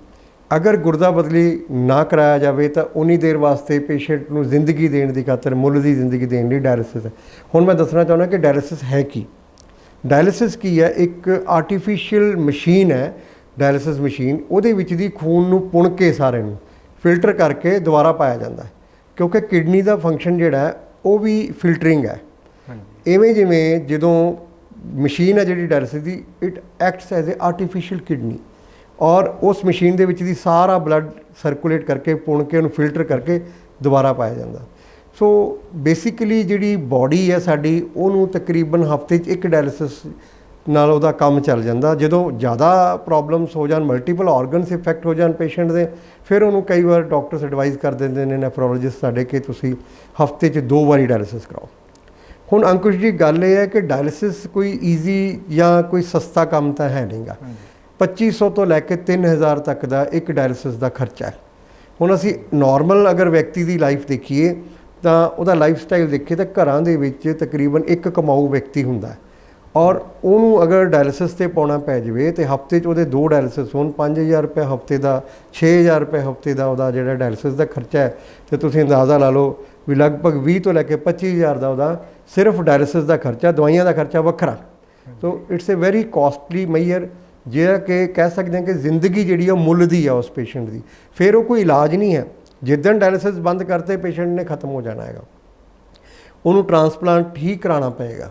ਅਗਰ ਗੁਰਦਾ ਬਦਲੀ ਨਾ ਕਰਾਇਆ ਜਾਵੇ ਤਾਂ ਉਨੀ ਦੇਰ ਵਾਸਤੇ ਪੇਸ਼ੈਂਟ ਨੂੰ ਜ਼ਿੰਦਗੀ ਦੇਣ ਦੀ ਖਾਤਰ, ਮੁੱਲ ਦੀ ਜ਼ਿੰਦਗੀ ਦੇਣ ਲਈ ਡਾਇਲਿਸਿਸ ਹੈ। ਹੁਣ ਮੈਂ ਦੱਸਣਾ ਚਾਹੁੰਦਾ ਕਿ ਡਾਇਲਿਸਿਸ ਹੈ ਕੀ। ਡਾਇਲਿਸਿਸ ਕੀ ਹੈ? ਇੱਕ ਆਰਟੀਫਿਸ਼ੀਅਲ ਮਸ਼ੀਨ ਹੈ, ਡਾਇਲਿਸਿਸ ਮਸ਼ੀਨ। ਉਹਦੇ ਵਿੱਚ ਦੀ ਖੂਨ ਨੂੰ ਪੁਣ ਕੇ ਸਾਰੇ ਨੂੰ ਫਿਲਟਰ ਕਰਕੇ ਦੁਬਾਰਾ ਪਾਇਆ ਜਾਂਦਾ ਹੈ, ਕਿਉਂਕਿ ਕਿਡਨੀ ਦਾ ਫੰਕਸ਼ਨ ਜਿਹੜਾ ਹੈ ਉਹ ਵੀ ਫਿਲਟਰਿੰਗ ਹੈ। ਇਵੇਂ ਜਿਵੇਂ ਜਦੋਂ ਮਸ਼ੀਨ ਹੈ ਜਿਹੜੀ dialysis the, it acts as a artificial kidney, ਔਰ ਉਸ ਮਸ਼ੀਨ ਦੇ ਵਿੱਚ ਦੀ ਸਾਰਾ ਬਲੱਡ ਸਰਕੂਲੇਟ ਕਰਕੇ ਪੁਣ ਕੇ ਉਹਨੂੰ ਫਿਲਟਰ ਕਰਕੇ ਦੁਬਾਰਾ ਪਾਇਆ ਜਾਂਦਾ। ਸੋ ਬੇਸਿਕਲੀ ਜਿਹੜੀ ਬਾਡੀ ਹੈ ਸਾਡੀ, ਉਹਨੂੰ ਤਕਰੀਬਨ ਹਫ਼ਤੇ 'ਚ ਇੱਕ ਡਾਇਲਿਸਿਸ ਨਾਲ ਉਹਦਾ ਕੰਮ ਚੱਲ ਜਾਂਦਾ। ਜਦੋਂ ਜ਼ਿਆਦਾ ਪ੍ਰੋਬਲਮਸ ਹੋ ਜਾਣ, ਮਲਟੀਪਲ ਆਰਗਨਸ ਇਫੈਕਟ ਹੋ ਜਾਣ ਪੇਸ਼ੈਂਟ ਦੇ, ਫਿਰ ਉਹਨੂੰ ਕਈ ਵਾਰ ਡਾਕਟਰਸ ਐਡਵਾਈਸ ਕਰ ਦਿੰਦੇ ਨੇ, ਨੈਫਰੋਲੋਜਿਸਟ ਸਾਡੇ, ਕਿ ਤੁਸੀਂ ਹਫ਼ਤੇ 'ਚ 2 ਵਾਰੀ ਡਾਇਲਿਸਿਸ ਕਰਾਓ। ਹੁਣ ਅੰਕੁਸ਼ ਜੀ, ਗੱਲ ਇਹ ਹੈ ਕਿ ਡਾਇਲਿਸਿਸ ਕੋਈ ਈਜ਼ੀ ਜਾਂ ਕੋਈ ਸਸਤਾ ਕੰਮ ਤਾਂ ਹੈ ਨਹੀਂਗਾ। 2500 ਤੋਂ ਲੈ ਕੇ 3000 ਤੱਕ ਦਾ ਇੱਕ ਡਾਇਲਿਸਿਸ ਦਾ ਖਰਚਾ ਹੈ। ਹੁਣ ਅਸੀਂ ਨਾਰਮਲ ਅਗਰ ਵਿਅਕਤੀ ਦੀ ਲਾਈਫ ਦੇਖੀਏ ਤਾਂ ਉਹਦਾ ਲਾਈਫ ਸਟਾਈਲ ਦੇਖੀਏ ਤਾਂ ਘਰਾਂ ਦੇ ਵਿੱਚ ਤਕਰੀਬਨ ਇੱਕ ਕਮਾਊ ਵਿਅਕਤੀ ਹੁੰਦਾ, ਔਰ ਉਹਨੂੰ ਅਗਰ ਡਾਇਲਿਸਿਸ 'ਤੇ ਪਾਉਣਾ ਪੈ ਜਾਵੇ ਅਤੇ ਹਫ਼ਤੇ 'ਚ ਉਹਦੇ 2 ਡਾਇਲਿਸਿਸ ਹੋਣ, 5000 ਰੁਪਏ ਹਫ਼ਤੇ ਦਾ, 6000 ਰੁਪਏ ਹਫ਼ਤੇ ਦਾ ਉਹਦਾ ਜਿਹੜਾ ਡਾਇਲਿਸਿਸ ਦਾ ਖਰਚਾ ਹੈ, ਅਤੇ ਤੁਸੀਂ ਅੰਦਾਜ਼ਾ ਲਾ ਲਓ ਵੀ ਲਗਭਗ 20 ਤੋਂ ਲੈ ਕੇ 25000 ਦਾ ਉਹਦਾ ਸਿਰਫ ਡਾਇਲਿਸਿਸ ਦਾ ਖਰਚਾ, ਦਵਾਈਆਂ ਦਾ ਖਰਚਾ ਵੱਖਰਾ। So it's a very costly mayor, ਜਿਹੜਾ ਕਿ ਕਹਿ ਸਕਦੇ ਹਾਂ ਕਿ ਜ਼ਿੰਦਗੀ ਜਿਹੜੀ ਆ ਮੁੱਲ ਦੀ ਆ ਉਸ ਪੇਸ਼ੈਂਟ ਦੀ। ਫਿਰ ਉਹ ਕੋਈ ਇਲਾਜ ਨਹੀਂ ਹੈ, ਜਿੱਦਣ ਡਾਇਲਿਸਿਸ ਬੰਦ ਕਰਤੇ ਪੇਸ਼ੈਂਟ ਨੇ ਖਤਮ ਹੋ ਜਾਣਾ ਹੈਗਾ, ਉਹਨੂੰ ਟਰਾਂਸਪਲਾਂਟ ਹੀ ਕਰਾਉਣਾ ਪਏਗਾ।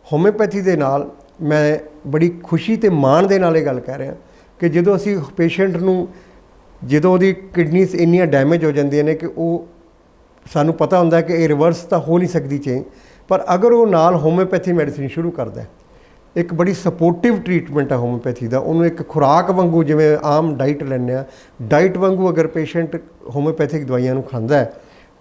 ਹੋਮਿਓਪੈਥੀ ਦੇ ਨਾਲ ਮੈਂ ਬੜੀ ਖੁਸ਼ੀ ਅਤੇ ਮਾਣ ਦੇ ਨਾਲ ਇਹ ਗੱਲ ਕਹਿ ਰਿਹਾ ਕਿ ਜਦੋਂ ਅਸੀਂ ਪੇਸ਼ੈਂਟ ਨੂੰ, ਜਦੋਂ ਉਹਦੀ ਕਿਡਨੀਜ਼ ਇੰਨੀਆਂ ਡੈਮੇਜ ਹੋ ਜਾਂਦੀਆਂ ਨੇ ਕਿ ਉਹ, ਸਾਨੂੰ ਪਤਾ ਹੁੰਦਾ ਕਿ ਇਹ ਰਿਵਰਸ ਤਾਂ ਹੋ ਨਹੀਂ ਸਕਦੀ ਚੇਂਜ, ਪਰ ਅਗਰ ਉਹ ਨਾਲ ਹੋਮਿਓਪੈਥੀ ਮੈਡੀਸਿਨ ਸ਼ੁਰੂ ਕਰਦਾ, ਇੱਕ ਬੜੀ ਸਪੋਰਟਿਵ ਟਰੀਟਮੈਂਟ ਹੈ ਹੋਮਿਓਪੈਥੀ ਦਾ। ਉਹਨੂੰ ਇੱਕ ਖੁਰਾਕ ਵਾਂਗੂ, ਜਿਵੇਂ ਆਮ ਡਾਈਟ ਲੈਂਦੇ ਹਾਂ, ਡਾਈਟ ਵਾਂਗੂ ਅਗਰ ਪੇਸ਼ੈਂਟ ਹੋਮਿਓਪੈਥਿਕ ਦਵਾਈਆਂ ਨੂੰ ਖਾਂਦਾ ਹੈ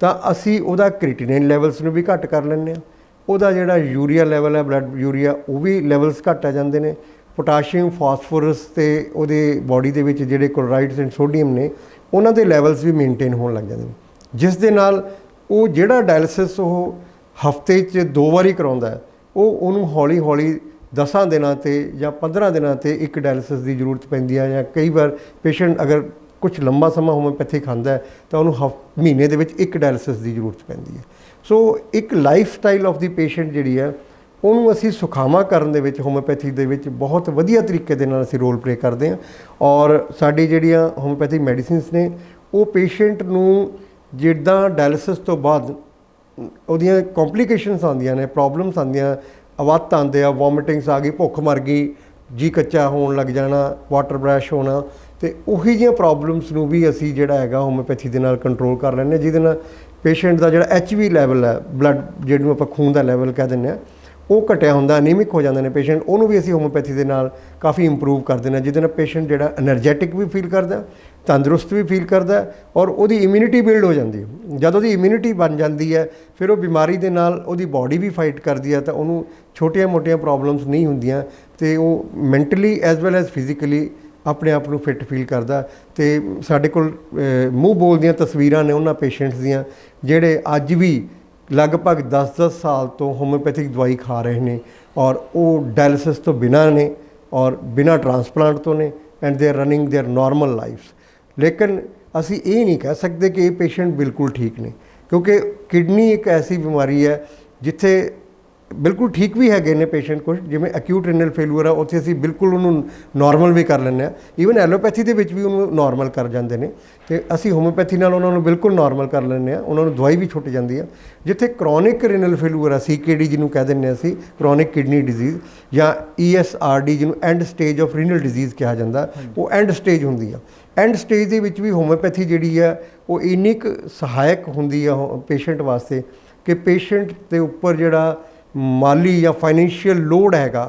ਤਾਂ ਅਸੀਂ ਉਹਦਾ ਕ੍ਰੀਟੀਨਾਈਨ ਲੈਵਲਸ ਨੂੰ ਵੀ ਘੱਟ ਕਰ ਲੈਂਦੇ ਹਾਂ, ਉਹਦਾ ਜਿਹੜਾ ਯੂਰੀਆ ਲੈਵਲ ਹੈ, ਬਲੱਡ ਯੂਰੀਆ, ਉਹ ਵੀ ਲੈਵਲਸ ਘੱਟ ਆ ਜਾਂਦੇ ਨੇ। ਪੋਟਾਸ਼ੀਅਮ, ਫਾਸਫੋਰਸ ਅਤੇ ਉਹਦੇ ਬਾਡੀ ਦੇ ਵਿੱਚ ਜਿਹੜੇ ਕਲੋਰਾਈਡਸ ਐਂਡ ਸੋਡੀਅਮ ਨੇ, ਉਹਨਾਂ ਦੇ ਲੈਵਲਸ ਵੀ ਮੇਨਟੇਨ ਹੋਣ ਲੱਗ ਜਾਂਦੇ ਨੇ, ਜਿਸ ਦੇ ਨਾਲ ਉਹ ਜਿਹੜਾ ਡਾਇਲਿਸਿਸ ਉਹ ਹਫ਼ਤੇ 'ਚ 2 ਵਾਰੀ ਕਰਾਉਂਦਾ ਹੈ, ਉਹ ਉਹਨੂੰ ਹੌਲੀ 10 ਦਿਨਾਂ 'ਤੇ ਜਾਂ 15 ਦਿਨਾਂ 'ਤੇ ਇੱਕ ਡਾਇਲਿਸਿਸ ਦੀ ਜ਼ਰੂਰਤ ਪੈਂਦੀ ਹੈ। ਜਾਂ ਕਈ ਵਾਰ ਪੇਸ਼ੈਂਟ ਅਗਰ ਕੁਝ ਲੰਬਾ ਸਮਾਂ ਹੋਮਿਓਪੈਥੀ ਖਾਂਦਾ ਹੈ ਤਾਂ ਉਹਨੂੰ ਮਹੀਨੇ ਦੇ ਵਿੱਚ ਇੱਕ ਡਾਇਲਿਸਿਸ ਦੀ ਜ਼ਰੂਰਤ ਪੈਂਦੀ ਹੈ। ਸੋ ਇੱਕ life style of the patient ਜਿਹੜੀ ਹੈ ਉਹਨੂੰ ਅਸੀਂ ਸੁਖਾਵਾਂ ਕਰਨ ਦੇ ਵਿੱਚ ਹੋਮਿਓਪੈਥੀ ਦੇ ਵਿੱਚ ਬਹੁਤ ਵਧੀਆ ਤਰੀਕੇ ਦੇ ਨਾਲ ਅਸੀਂ ਰੋਲ ਪਲੇ ਕਰਦੇ ਹਾਂ। ਔਰ ਸਾਡੀ ਜਿਹੜੀਆਂ ਹੋਮਿਓਪੈਥਿਕ ਮੈਡੀਸਿਨਸ ਨੇ ਉਹ ਪੇਸ਼ੈਂਟ ਨੂੰ ਜਿੱਦਾਂ ਡਾਇਲਿਸਿਸ ਤੋਂ ਬਾਅਦ ਉਹਦੀਆਂ ਕੰਪਲਿਕੇਸ਼ਨਸ ਆਉਂਦੀਆਂ ਨੇ, ਪ੍ਰੋਬਲਮਸ ਆਉਂਦੀਆਂ, ਅਵੱਤ ਆਉਂਦੇ ਆ, ਵੋਮਿਟਿੰਗਸ ਆ ਗਈ, ਭੁੱਖ ਮਰ ਗਈ, ਜੀ ਕੱਚਾ ਹੋਣ ਲੱਗ ਜਾਣਾ, ਵਾਟਰ ਬ੍ਰੈਸ਼ ਹੋਣਾ, ਤੇ ਉਹੀ ਜਿਹੀਆਂ ਪ੍ਰੋਬਲਮਸ ਨੂੰ ਵੀ ਅਸੀਂ ਜਿਹੜਾ ਹੈਗਾ ਹੋਮਿਓਪੈਥੀ ਦੇ ਨਾਲ ਕੰਟਰੋਲ ਕਰ ਲੈਂਦੇ ਹਾਂ, ਜਿਹਦੇ ਨਾਲ ਪੇਸ਼ੈਂਟ ਦਾ ਜਿਹੜਾ HB ਲੈਵਲ ਹੈ, ਬਲੱਡ ਜਿਹਨੂੰ ਆਪਾਂ ਖੂਨ ਦਾ ਲੈਵਲ ਕਹਿ ਦਿੰਦੇ ਹਾਂ, ਉਹ ਘਟਿਆ ਹੁੰਦਾ, ਅਨੀਮਿਕ ਹੋ ਜਾਂਦੇ ਨੇ ਪੇਸ਼ੈਂਟ, ਉਹਨੂੰ ਵੀ ਅਸੀਂ ਹੋਮਿਓਪੈਥੀ ਦੇ ਨਾਲ ਕਾਫੀ ਇੰਪਰੂਵ ਕਰ ਦਿੰਦੇ ਹਾਂ, ਜਿਹਦੇ ਨਾਲ ਪੇਸ਼ੈਂਟ ਜਿਹੜਾ ਐਨਰਜੈਟਿਕ ਵੀ ਫੀਲ ਕਰਦਾ, ਤੰਦਰੁਸਤ ਵੀ ਫੀਲ ਕਰਦਾ, ਔਰ ਉਹਦੀ ਇਮਿਊਨਿਟੀ ਬਿਲਡ ਹੋ ਜਾਂਦੀ ਹੈ। ਜਦ ਉਹਦੀ ਇਮਿਊਨਿਟੀ ਬਣ ਜਾਂਦੀ ਹੈ ਫਿਰ ਉਹ ਬਿਮਾਰੀ ਦੇ ਨਾਲ ਉਹਦੀ ਬਾਡੀ ਵੀ ਫਾਈਟ ਕਰਦੀ ਹੈ, ਤਾਂ ਉਹਨੂੰ ਛੋਟੀਆਂ-ਮੋਟੀਆਂ ਪ੍ਰੋਬਲਮਸ ਨਹੀਂ ਹੁੰਦੀਆਂ, ਤੇ ਉਹ mentally as well as physically ਆਪਣੇ ਆਪ ਨੂੰ ਫਿੱਟ ਫੀਲ ਕਰਦਾ। ਤੇ ਸਾਡੇ ਕੋਲ ਮੂੰਹ ਬੋਲ ਦੀਆਂ ਤਸਵੀਰਾਂ ਨੇ ਉਹਨਾਂ ਪੇਸ਼ੈਂਟਸ ਦੀਆਂ ਜਿਹੜੇ ਅੱਜ ਵੀ ਲਗਭਗ 10-10 ਸਾਲ ਤੋਂ ਹੋਮਿਓਪੈਥਿਕ ਦਵਾਈ ਖਾ ਰਹੇ ਨੇ, ਔਰ ਉਹ ਡਾਇਲਿਸਿਸ ਤੋਂ ਬਿਨਾਂ ਨੇ ਔਰ ਬਿਨਾਂ ਟ੍ਰਾਂਸਪਲਾਂਟ ਤੋਂ ਨੇ, and they are running there normal lives. ਲੇਕਿਨ ਅਸੀਂ ਇਹ ਨਹੀਂ ਕਹਿ ਸਕਦੇ ਕਿ ਇਹ ਪੇਸ਼ੈਂਟ ਬਿਲਕੁਲ ਠੀਕ ਨੇ, ਕਿਉਂਕਿ ਕਿਡਨੀ ਇੱਕ ਐਸੀ ਬਿਮਾਰੀ ਹੈ ਜਿੱਥੇ ਬਿਲਕੁਲ ਠੀਕ ਵੀ ਹੈਗੇ ਨੇ ਪੇਸ਼ੈਂਟ, ਕੁਛ ਜਿਵੇਂ ਅਕਿਊਟ ਰੀਨਲ ਫੇਲੂਅਰ ਆ, ਉੱਥੇ ਅਸੀਂ ਬਿਲਕੁਲ ਉਹਨੂੰ ਨਾਰਮਲ ਵੀ ਕਰ ਲੈਂਦੇ ਹਾਂ, ਈਵਨ ਐਲੋਪੈਥੀ ਦੇ ਵਿੱਚ ਵੀ ਉਹਨੂੰ ਨਾਰਮਲ ਕਰ ਜਾਂਦੇ ਨੇ, ਤੇ ਅਸੀਂ ਹੋਮਿਓਪੈਥੀ ਨਾਲ ਉਹਨਾਂ ਨੂੰ ਬਿਲਕੁਲ ਨਾਰਮਲ ਕਰ ਲੈਂਦੇ ਹਾਂ, ਉਹਨਾਂ ਨੂੰ ਦਵਾਈ ਵੀ ਛੁੱਟ ਜਾਂਦੀ ਆ। ਜਿੱਥੇ ਕ੍ਰੋਨਿਕ ਰੀਨਲ ਫੇਲੂਅਰ ਆ, CKD ਜਿਹਨੂੰ ਕਹਿ ਦਿੰਦੇ ਹਾਂ ਅਸੀਂ, ਕ੍ਰੋਨਿਕ ਕਿਡਨੀ ਡਿਜ਼ੀਜ਼, ਜਾਂ ESRD ਜਿਹਨੂੰ end stage of renal disease ਕਿਹਾ ਜਾਂਦਾ, ਉਹ ਐਂਡ ਸਟੇਜ ਹੁੰਦੀ ਆ। ਐਂਡ ਸਟੇਜ ਦੇ ਵਿੱਚ ਵੀ ਹੋਮਿਓਪੈਥੀ ਜਿਹੜੀ ਆ ਉਹ ਇੰਨੀ ਕੁ ਸਹਾਇਕ ਹੁੰਦੀ ਆ ਪੇਸ਼ੈਂਟ ਵਾਸਤੇ ਕਿ ਪੇਸ਼ੈਂਟ ਦੇ ਉੱਪਰ ਜਿਹੜਾ ਮਾਲੀ ਜਾਂ ਫਾਈਨੈਂਸ਼ੀਅਲ ਲੋਡ ਹੈਗਾ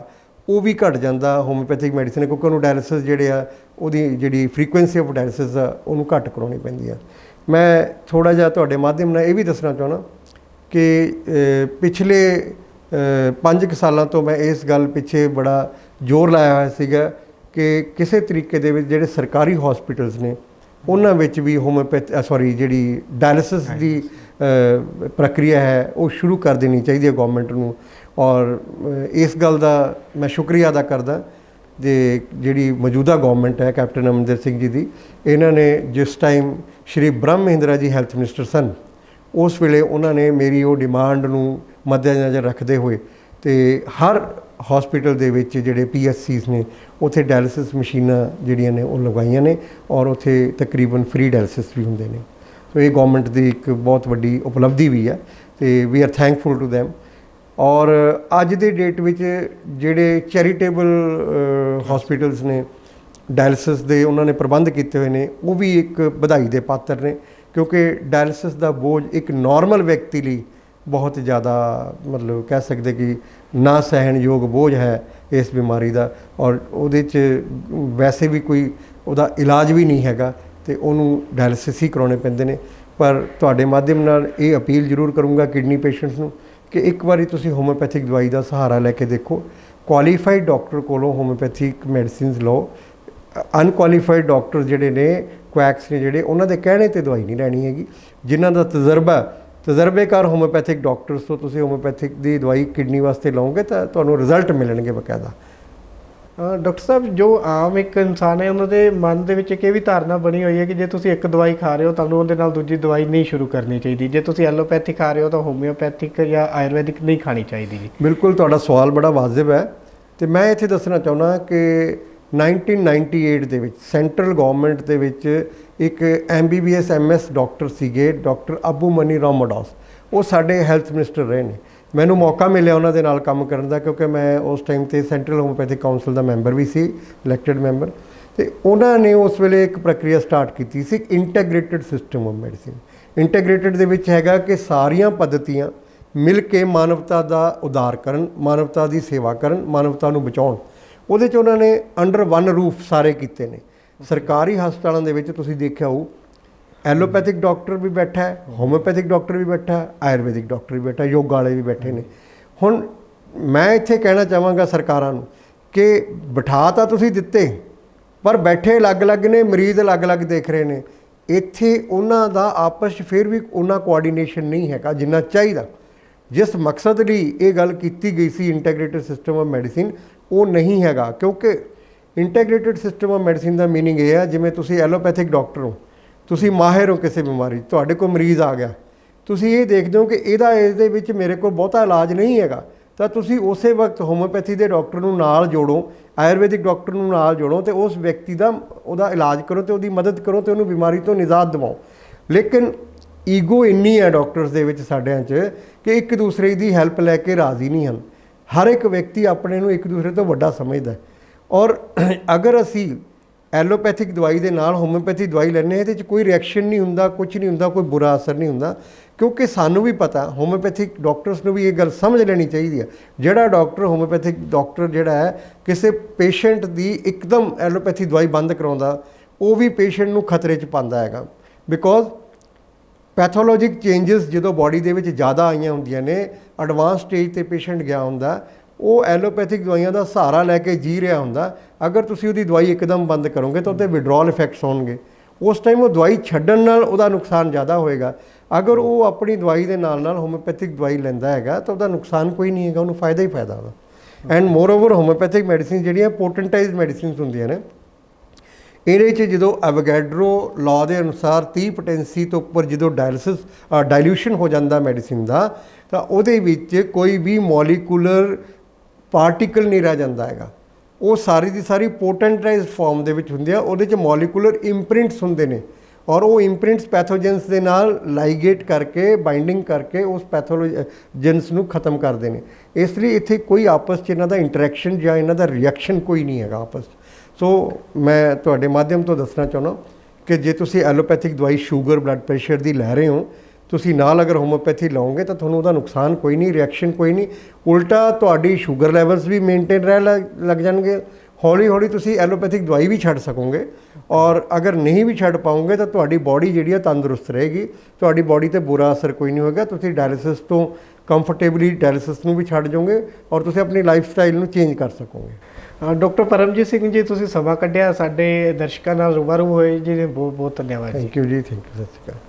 ਉਹ ਵੀ ਘਟ ਜਾਂਦਾ ਹੋਮਿਓਪੈਥਿਕ ਮੈਡੀਸਨ, ਕਿਉਂਕਿ ਉਹਨੂੰ ਡਾਇਲਿਸਿਸ ਜਿਹੜੇ ਆ ਉਹਦੀ ਜਿਹੜੀ ਫਰੀਕੁਐਂਸੀ ਆਫ ਡਾਇਲਿਸਿਸ ਆ ਉਹਨੂੰ ਘੱਟ ਕਰਾਉਣੀ ਪੈਂਦੀ ਆ। ਮੈਂ ਥੋੜ੍ਹਾ ਜਿਹਾ ਤੁਹਾਡੇ ਮਾਧਿਅਮ ਨਾਲ ਇਹ ਵੀ ਦੱਸਣਾ ਚਾਹੁੰਦਾ ਕਿ ਪਿਛਲੇ 5 ਸਾਲਾਂ ਤੋਂ ਮੈਂ ਇਸ ਗੱਲ ਪਿੱਛੇ ਬੜਾ ਜ਼ੋਰ ਲਾਇਆ ਹੋਇਆ ਸੀਗਾ ਕਿ ਕਿਸੇ ਤਰੀਕੇ ਦੇ ਵਿੱਚ ਜਿਹੜੇ ਸਰਕਾਰੀ ਹੌਸਪੀਟਲਸ ਨੇ ਉਹਨਾਂ ਵਿੱਚ ਵੀ ਜਿਹੜੀ ਡਾਇਲਿਸਿਸ ਦੀ ਪ੍ਰਕਿਰਿਆ ਹੈ ਉਹ ਸ਼ੁਰੂ ਕਰ ਦੇਣੀ ਚਾਹੀਦੀ ਹੈ ਗੌਰਮੈਂਟ ਨੂੰ। ਔਰ ਇਸ ਗੱਲ ਦਾ ਮੈਂ ਸ਼ੁਕਰੀਆ ਅਦਾ ਕਰਦਾ ਜੇ ਜਿਹੜੀ ਮੌਜੂਦਾ ਗੌਰਮੈਂਟ ਹੈ ਕੈਪਟਨ ਅਮਰਿੰਦਰ ਸਿੰਘ ਜੀ ਦੀ, ਇਹਨਾਂ ਨੇ ਜਿਸ ਟਾਈਮ ਸ਼੍ਰੀ ਬ੍ਰਹਮ ਮਹਿੰਦਰਾ ਜੀ ਹੈਲਥ ਮਿਨਿਸਟਰ ਸਨ, ਉਸ ਵੇਲੇ ਉਹਨਾਂ ਨੇ ਮੇਰੀ ਉਹ ਡਿਮਾਂਡ ਨੂੰ ਮੱਦੇਨਜ਼ਰ ਰੱਖਦੇ ਹੋਏ ਤੇ ਹਰ ਹੌਸਪੀਟਲ ਦੇ ਵਿੱਚ ਜਿਹੜੇ PSCs ਨੇ ਉੱਥੇ ਡਾਇਲਿਸਿਸ ਮਸ਼ੀਨਾਂ ਜਿਹੜੀਆਂ ਨੇ ਉਹ ਲਗਵਾਈਆਂ ਨੇ, ਔਰ ਉੱਥੇ ਤਕਰੀਬਨ ਫ੍ਰੀ ਡਾਇਲਿਸਿਸ ਵੀ ਹੁੰਦੇ ਨੇ। ਸੋ ਇਹ ਗੌਰਮੈਂਟ ਦੀ ਇੱਕ ਬਹੁਤ ਵੱਡੀ ਉਪਲਬਧੀ ਵੀ ਹੈ ਤੇ we are thankful to them. ਔਰ ਅੱਜ ਦੇ ਡੇਟ ਵਿੱਚ ਜਿਹੜੇ ਚੈਰੀਟੇਬਲ ਹੌਸਪੀਟਲਸ ਨੇ ਡਾਇਲਿਸਿਸ ਦੇ ਉਹਨਾਂ ਨੇ ਪ੍ਰਬੰਧ ਕੀਤੇ ਹੋਏ ਨੇ, ਉਹ ਵੀ ਇੱਕ ਵਧਾਈ ਦੇ ਪਾਤਰ ਨੇ, ਕਿਉਂਕਿ ਡਾਇਲਿਸਿਸ ਦਾ ਬੋਝ ਇੱਕ ਨਾਰਮਲ ਵਿਅਕਤੀ ਲਈ ਬਹੁਤ ਜ਼ਿਆਦਾ ਮਤਲਬ ਕਹਿ ਸਕਦੇ ਕਿ ਨਾ ਸਹਿਣਯੋਗ ਬੋਝ ਹੈ ਇਸ ਬਿਮਾਰੀ ਦਾ, ਔਰ ਉਹਦੇ 'ਚ ਵੈਸੇ ਵੀ ਕੋਈ ਉਹਦਾ ਇਲਾਜ ਵੀ ਨਹੀਂ ਹੈਗਾ ਤੇ ਉਹਨੂੰ ਡਾਇਲਿਸਿਸ ਹੀ ਕਰਾਉਣੇ ਪੈਂਦੇ ਨੇ। ਪਰ ਤੁਹਾਡੇ ਮਾਧਿਅਮ ਨਾਲ ਇਹ ਅਪੀਲ ਜ਼ਰੂਰ ਕਰੂੰਗਾ ਕਿਡਨੀ ਪੇਸ਼ੈਂਟਸ ਨੂੰ ਕਿ ਇੱਕ ਵਾਰੀ ਤੁਸੀਂ ਹੋਮਿਓਪੈਥਿਕ ਦਵਾਈ ਦਾ ਸਹਾਰਾ ਲੈ ਕੇ ਦੇਖੋ, ਕੁਆਲੀਫਾਈਡ ਡਾਕਟਰ ਕੋਲੋਂ ਹੋਮਿਓਪੈਥਿਕ ਮੈਡੀਸਿਨਸ ਲਓ। ਅਨਕੁਆਲੀਫਾਈਡ ਡਾਕਟਰ ਜਿਹੜੇ ਨੇ, ਕੁਐਕਸ ਨੇ ਜਿਹੜੇ, ਉਹਨਾਂ ਦੇ ਕਹਿਣੇ 'ਤੇ ਦਵਾਈ ਨਹੀਂ ਲੈਣੀ ਹੈਗੀ। ਜਿਨ੍ਹਾਂ ਦਾ ਤਜਰਬੇਕਾਰ ਹੋਮਿਓਪੈਥਿਕ ਡਾਕਟਰਸ ਤੋਂ ਤੁਸੀਂ ਹੋਮਿਓਪੈਥਿਕ ਦੀ ਦਵਾਈ ਕਿਡਨੀ ਵਾਸਤੇ ਲਓਗੇ ਤਾਂ ਤੁਹਾਨੂੰ ਰਿਜ਼ਲਟ ਮਿਲਣਗੇ ਬਕਾਇਦਾ। ਡਾਕਟਰ ਸਾਹਿਬ, ਜੋ ਆਮ ਇੱਕ ਇਨਸਾਨ ਹੈ ਉਹਨਾਂ ਦੇ ਮਨ ਦੇ ਵਿੱਚ ਇੱਕ ਇਹ ਵੀ ਧਾਰਨਾ ਬਣੀ ਹੋਈ ਹੈ ਕਿ ਜੇ ਤੁਸੀਂ ਇੱਕ ਦਵਾਈ ਖਾ ਰਹੇ ਹੋ ਤੁਹਾਨੂੰ ਉਹਦੇ ਨਾਲ ਦੂਜੀ ਦਵਾਈ ਨਹੀਂ ਸ਼ੁਰੂ ਕਰਨੀ ਚਾਹੀਦੀ, ਜੇ ਤੁਸੀਂ ਐਲੋਪੈਥਿਕ ਖਾ ਰਹੇ ਹੋ ਤਾਂ ਹੋਮਿਓਪੈਥਿਕ ਜਾਂ ਆਯੁਰਵੈਦਿਕ ਨਹੀਂ ਖਾਣੀ ਚਾਹੀਦੀ ਜੀ। ਬਿਲਕੁਲ, ਤੁਹਾਡਾ ਸਵਾਲ ਬੜਾ ਵਾਜਿਬ ਹੈ ਤੇ ਮੈਂ ਇੱਥੇ ਦੱਸਣਾ ਚਾਹੁੰਦਾ ਕਿ 1998 ਦੇ ਵਿੱਚ ਸੈਂਟਰਲ ਗਵਰਨਮੈਂਟ ਦੇ ਵਿੱਚ ਇੱਕ MBBS MS ਡਾਕਟਰ ਸੀਗੇ, ਡਾਕਟਰ ਅਬੂ ਮਨੀ ਰਾਮਦਾਸ, ਉਹ ਸਾਡੇ ਹੈਲਥ ਮਿਨਿਸਟਰ ਰਹੇ ਨੇ। ਮੈਨੂੰ ਮੌਕਾ ਮਿਲਿਆ ਉਹਨਾਂ ਦੇ ਨਾਲ ਕੰਮ ਕਰਨ ਦਾ, ਕਿਉਂਕਿ ਮੈਂ ਉਸ ਟਾਈਮ 'ਤੇ ਸੈਂਟਰਲ ਹੋਮਿਓਪੈਥਿਕ ਕਾਉਂਸਲ ਦਾ ਮੈਂਬਰ ਵੀ ਸੀ, ਇਲੈਕਟਡ ਮੈਂਬਰ, ਤੇ ਉਹਨਾਂ ਨੇ ਉਸ ਵੇਲੇ ਇੱਕ ਪ੍ਰਕਿਰਿਆ ਸਟਾਰਟ ਕੀਤੀ ਸੀ ਇੰਟੈਗ੍ਰੇਟਿਡ ਸਿਸਟਮ ਆਫ ਮੈਡੀਸਿਨ। ਇੰਟੈਗ੍ਰੇਟਿਡ ਦੇ ਵਿੱਚ ਹੈਗਾ ਕਿ ਸਾਰੀਆਂ ਪੱਧਤੀਆਂ ਮਿਲ ਕੇ ਮਾਨਵਤਾ ਦਾ ਉਦਾਰ ਕਰਨ, ਮਾਨਵਤਾ ਦੀ ਸੇਵਾ ਕਰਨ, ਮਾਨਵਤਾ ਨੂੰ ਬਚਾਉਣ। ਉਹਦੇ 'ਚ ਉਹਨਾਂ ਨੇ ਅੰਡਰ ਵਨ ਰੂਫ ਸਾਰੇ ਕੀਤੇ ਨੇ। ਸਰਕਾਰੀ ਹਸਪਤਾਲਾਂ ਦੇ ਵਿੱਚ ਤੁਸੀਂ ਦੇਖਿਆ ਹੋਊ ਐਲੋਪੈਥਿਕ ਡਾਕਟਰ ਵੀ ਬੈਠਾ ਹੈ, ਹੋਮਿਓਪੈਥਿਕ ਡਾਕਟਰ ਵੀ ਬੈਠਾ ਹੈ, ਆਯੁਰਵੈਦਿਕ ਡਾਕਟਰ ਵੀ ਬੈਠਾ, ਯੋਗਾ ਵਾਲੇ ਵੀ ਬੈਠੇ ਨੇ। ਹੁਣ ਮੈਂ ਇੱਥੇ ਕਹਿਣਾ ਚਾਹਾਂਗਾ ਸਰਕਾਰਾਂ ਨੂੰ ਕਿ ਬਿਠਾ ਤਾਂ ਤੁਸੀਂ ਦਿੱਤੇ ਪਰ ਬੈਠੇ ਅਲੱਗ-ਅਲੱਗ ਨੇ, ਮਰੀਜ਼ ਅਲੱਗ-ਅਲੱਗ ਦੇਖ ਰਹੇ ਨੇ। ਇੱਥੇ ਉਹਨਾਂ ਦਾ ਆਪਸ 'ਚ ਫਿਰ ਵੀ ਉਹਨਾਂ ਕੋਆਰਡੀਨੇਸ਼ਨ ਨਹੀਂ ਹੈਗਾ ਜਿੰਨਾ ਚਾਹੀਦਾ। ਜਿਸ ਮਕਸਦ ਲਈ ਇਹ ਗੱਲ ਕੀਤੀ ਗਈ ਸੀ ਇੰਟੈਗ੍ਰੇਟਿਡ ਸਿਸਟਮ ਆਫ ਮੈਡੀਸਿਨ, ਉਹ ਨਹੀਂ ਹੈਗਾ, ਕਿਉਂਕਿ ਇੰਟੈਗ੍ਰੇਟਿਡ ਸਿਸਟਮ ਆਫ ਮੈਡੀਸਿਨ ਦਾ ਮੀਨਿੰਗ ਇਹ ਹੈ, ਜਿਵੇਂ ਤੁਸੀਂ ਐਲੋਪੈਥਿਕ ਡਾਕਟਰ ਹੋ, ਤੁਸੀਂ ਮਾਹਿਰ ਹੋ ਕਿਸੇ ਬਿਮਾਰੀ, ਤੁਹਾਡੇ ਕੋਲ ਮਰੀਜ਼ ਆ ਗਿਆ, ਤੁਸੀਂ ਇਹ ਦੇਖਦੇ ਹੋ ਕਿ ਇਹਦੇ ਵਿੱਚ ਮੇਰੇ ਕੋਲ ਬਹੁਤਾ ਇਲਾਜ ਨਹੀਂ ਹੈਗਾ, ਤਾਂ ਤੁਸੀਂ ਉਸੇ ਵਕਤ ਹੋਮਿਓਪੈਥੀ ਦੇ ਡਾਕਟਰ ਨੂੰ ਨਾਲ ਜੋੜੋ, ਆਯੁਰਵੈਦਿਕ ਡਾਕਟਰ ਨੂੰ ਨਾਲ ਜੋੜੋ ਤੇ ਉਸ ਵਿਅਕਤੀ ਦਾ ਉਹਦਾ ਇਲਾਜ ਕਰੋ ਤੇ ਉਹਦੀ ਮਦਦ ਕਰੋ ਤੇ ਉਹਨੂੰ ਬਿਮਾਰੀ ਤੋਂ ਨਿਜਾਤ ਦਿਵਾਓ। ਲੇਕਿਨ ਈਗੋ ਇੰਨੀ ਹੈ ਡਾਕਟਰਸ ਦੇ ਵਿੱਚ ਸਾਡਿਆਂ 'ਚ ਕਿ ਇੱਕ ਦੂਸਰੇ ਦੀ ਹੈਲਪ ਲੈ ਕੇ ਰਾਜ਼ੀ ਨਹੀਂ ਹਨ। ਹਰ ਇੱਕ ਵਿਅਕਤੀ ਆਪਣੇ ਨੂੰ ਇੱਕ ਦੂਸਰੇ ਤੋਂ ਵੱਡਾ ਸਮਝਦਾ ਹੈ। ਔਰ ਅਗਰ ਅਸੀਂ ਐਲੋਪੈਥਿਕ ਦਵਾਈ ਦੇ ਨਾਲ ਹੋਮਿਓਪੈਥੀ ਦਵਾਈ ਲੈਂਦੇ ਹਾਂ, ਇਹਦੇ 'ਚ ਕੋਈ ਰਿਐਕਸ਼ਨ ਨਹੀਂ ਹੁੰਦਾ, ਕੁਝ ਨਹੀਂ ਹੁੰਦਾ, ਕੋਈ ਬੁਰਾ ਅਸਰ ਨਹੀਂ ਹੁੰਦਾ, ਕਿਉਂਕਿ ਸਾਨੂੰ ਵੀ ਪਤਾ, ਹੋਮਿਓਪੈਥਿਕ ਡਾਕਟਰਸ ਨੂੰ ਵੀ ਇਹ ਗੱਲ ਸਮਝ ਲੈਣੀ ਚਾਹੀਦੀ ਹੈ। ਜਿਹੜਾ ਡਾਕਟਰ ਹੋਮਿਓਪੈਥਿਕ ਡਾਕਟਰ ਜਿਹੜਾ ਹੈ ਕਿਸੇ ਪੇਸ਼ੈਂਟ ਦੀ ਇੱਕਦਮ ਐਲੋਪੈਥੀ ਦਵਾਈ ਬੰਦ ਕਰਾਉਂਦਾ, ਉਹ ਵੀ ਪੇਸ਼ੈਂਟ ਨੂੰ ਖਤਰੇ 'ਚ ਪਾਉਂਦਾ ਹੈਗਾ। ਬਿਕੋਜ਼ ਪੈਥੋਲੋਜਿਕ ਚੇਂਜਸ ਜਦੋਂ ਬਾਡੀ ਦੇ ਵਿੱਚ ਜ਼ਿਆਦਾ ਆਈਆਂ ਹੁੰਦੀਆਂ ਨੇ, ਐਡਵਾਂਸ ਸਟੇਜ 'ਤੇ ਪੇਸ਼ੈਂਟ ਗਿਆ ਹੁੰਦਾ, ਉਹ ਐਲੋਪੈਥਿਕ ਦਵਾਈਆਂ ਦਾ ਸਹਾਰਾ ਲੈ ਕੇ ਜੀ ਰਿਹਾ ਹੁੰਦਾ। ਅਗਰ ਤੁਸੀਂ ਉਹਦੀ ਦਵਾਈ ਇੱਕਦਮ ਬੰਦ ਕਰੋਗੇ ਤਾਂ ਉਹਦੇ ਵਿਡਰੋਲ ਇਫੈਕਟਸ ਹੋਣਗੇ। ਉਸ ਟਾਈਮ ਉਹ ਦਵਾਈ ਛੱਡਣ ਨਾਲ ਉਹਦਾ ਨੁਕਸਾਨ ਜ਼ਿਆਦਾ ਹੋਏਗਾ। ਅਗਰ ਉਹ ਆਪਣੀ ਦਵਾਈ ਦੇ ਨਾਲ ਨਾਲ ਹੋਮਿਓਪੈਥਿਕ ਦਵਾਈ ਲੈਂਦਾ ਹੈਗਾ ਤਾਂ ਉਹਦਾ ਨੁਕਸਾਨ ਕੋਈ ਨਹੀਂ ਹੈਗਾ, ਉਹਨੂੰ ਫਾਇਦਾ ਹੀ ਫਾਇਦਾ ਹੋਗਾ। And more over homeopathic medicine ਜਿਹੜੀਆਂ ਪੋਟੈਂਟਾਈਜ਼ਡ ਮੈਡੀਸਿਨਸ ਹੁੰਦੀਆਂ ਨੇ, ਇਹਦੇ 'ਚ ਜਦੋਂ ਐਵੋਗੈਡਰੋ ਲਾਅ ਦੇ ਅਨੁਸਾਰ 30 ਪੋਟੈਂਸੀ ਤੋਂ ਉੱਪਰ ਜਦੋਂ ਡਾਇਲੂਸ਼ਨ ਹੋ ਜਾਂਦਾ ਮੈਡੀਸਿਨ ਦਾ, ਤਾਂ ਉਹਦੇ ਵਿੱਚ ਕੋਈ ਵੀ ਮੋਲੀਕੂਲਰ ਪਾਰਟੀਕਲ ਨਹੀਂ ਰਹਿ ਜਾਂਦਾ ਹੈਗਾ। ਉਹ ਸਾਰੀ ਦੀ ਸਾਰੀ ਪੋਟੈਂਟਾਈਜ਼ਡ ਫਾਰਮ ਦੇ ਵਿੱਚ ਹੁੰਦੇ ਆ। ਉਹਦੇ 'ਚ ਮੋਲੀਕੂਲਰ ਇੰਪ੍ਰਿੰਟਸ ਹੁੰਦੇ ਨੇ ਔਰ ਉਹ ਇੰਪ੍ਰਿੰਟਸ ਪੈਥੋਜਨਸ ਦੇ ਨਾਲ ਲਾਈਗੇਟ ਕਰਕੇ, ਬਾਈਂਡਿੰਗ ਕਰਕੇ ਉਸ ਪੈਥੋਜਨਸ ਨੂੰ ਖਤਮ ਕਰਦੇ ਨੇ। ਇਸ ਲਈ ਇੱਥੇ ਕੋਈ ਆਪਸ 'ਚ ਇਹਨਾਂ ਦਾ ਇੰਟਰੈਕਸ਼ਨ ਜਾਂ ਇਹਨਾਂ ਦਾ ਰਿਐਕਸ਼ਨ ਕੋਈ ਨਹੀਂ ਹੈਗਾ ਆਪਸ 'ਚ। ਸੋ ਮੈਂ ਤੁਹਾਡੇ ਮਾਧਿਅਮ ਤੋਂ ਦੱਸਣਾ ਚਾਹੁੰਦਾ ਕਿ ਜੇ ਤੁਸੀਂ ਐਲੋਪੈਥਿਕ ਦਵਾਈ ਸ਼ੂਗਰ, ਬਲੱਡ ਪ੍ਰੈਸ਼ਰ ਦੀ ਲੈ ਰਹੇ ਹੋ, ਤੁਸੀਂ ਨਾਲ ਅਗਰ ਹੋਮਿਓਪੈਥੀ ਲਓਗੇ ਤਾਂ ਤੁਹਾਨੂੰ ਉਹਦਾ ਨੁਕਸਾਨ ਕੋਈ ਨਹੀਂ, ਰਿਐਕਸ਼ਨ ਕੋਈ ਨਹੀਂ, ਉਲਟਾ ਤੁਹਾਡੀ ਸ਼ੂਗਰ ਲੈਵਲਸ ਵੀ ਮੇਨਟੇਨ ਰਹਿਣ ਲੱਗ ਜਾਣਗੇ। ਹੌਲੀ ਹੌਲੀ ਤੁਸੀਂ ਐਲੋਪੈਥਿਕ ਦਵਾਈ ਵੀ ਛੱਡ ਸਕੋਗੇ ਔਰ ਅਗਰ ਨਹੀਂ ਵੀ ਛੱਡ ਪਾਓਗੇ ਤਾਂ ਤੁਹਾਡੀ ਬਾਡੀ ਜਿਹੜੀ ਹੈ ਤੰਦਰੁਸਤ ਰਹੇਗੀ, ਤੁਹਾਡੀ ਬਾਡੀ 'ਤੇ ਬੁਰਾ ਅਸਰ ਕੋਈ ਨਹੀਂ ਹੋਏਗਾ। ਤੁਸੀਂ ਡਾਇਲਿਸਿਸ ਤੋਂ ਕੰਫਰਟੇਬਲੀ ਡਾਇਲਿਸਿਸ ਨੂੰ ਵੀ ਛੱਡ ਜਾਓਗੇ ਔਰ ਤੁਸੀਂ ਆਪਣੀ ਲਾਈਫ ਸਟਾਈਲ ਨੂੰ ਚੇਂਜ ਕਰ ਸਕੋਗੇ। ਡਾਕਟਰ ਪਰਮਜੀਤ ਸਿੰਘ ਜੀ, ਤੁਸੀਂ ਸਮਾਂ ਕੱਢਿਆ, ਸਾਡੇ ਦਰਸ਼ਕਾਂ ਨਾਲ ਰੂਬਰੂ ਹੋਏ ਜੀ, ਬਹੁਤ ਬਹੁਤ ਧੰਨਵਾਦ ਜੀ। ਥੈਂਕ ਯੂ ਜੀ, ਥੈਂਕ ਯੂ, ਸਤਿ ਸ਼੍ਰੀ ਅਕਾਲ।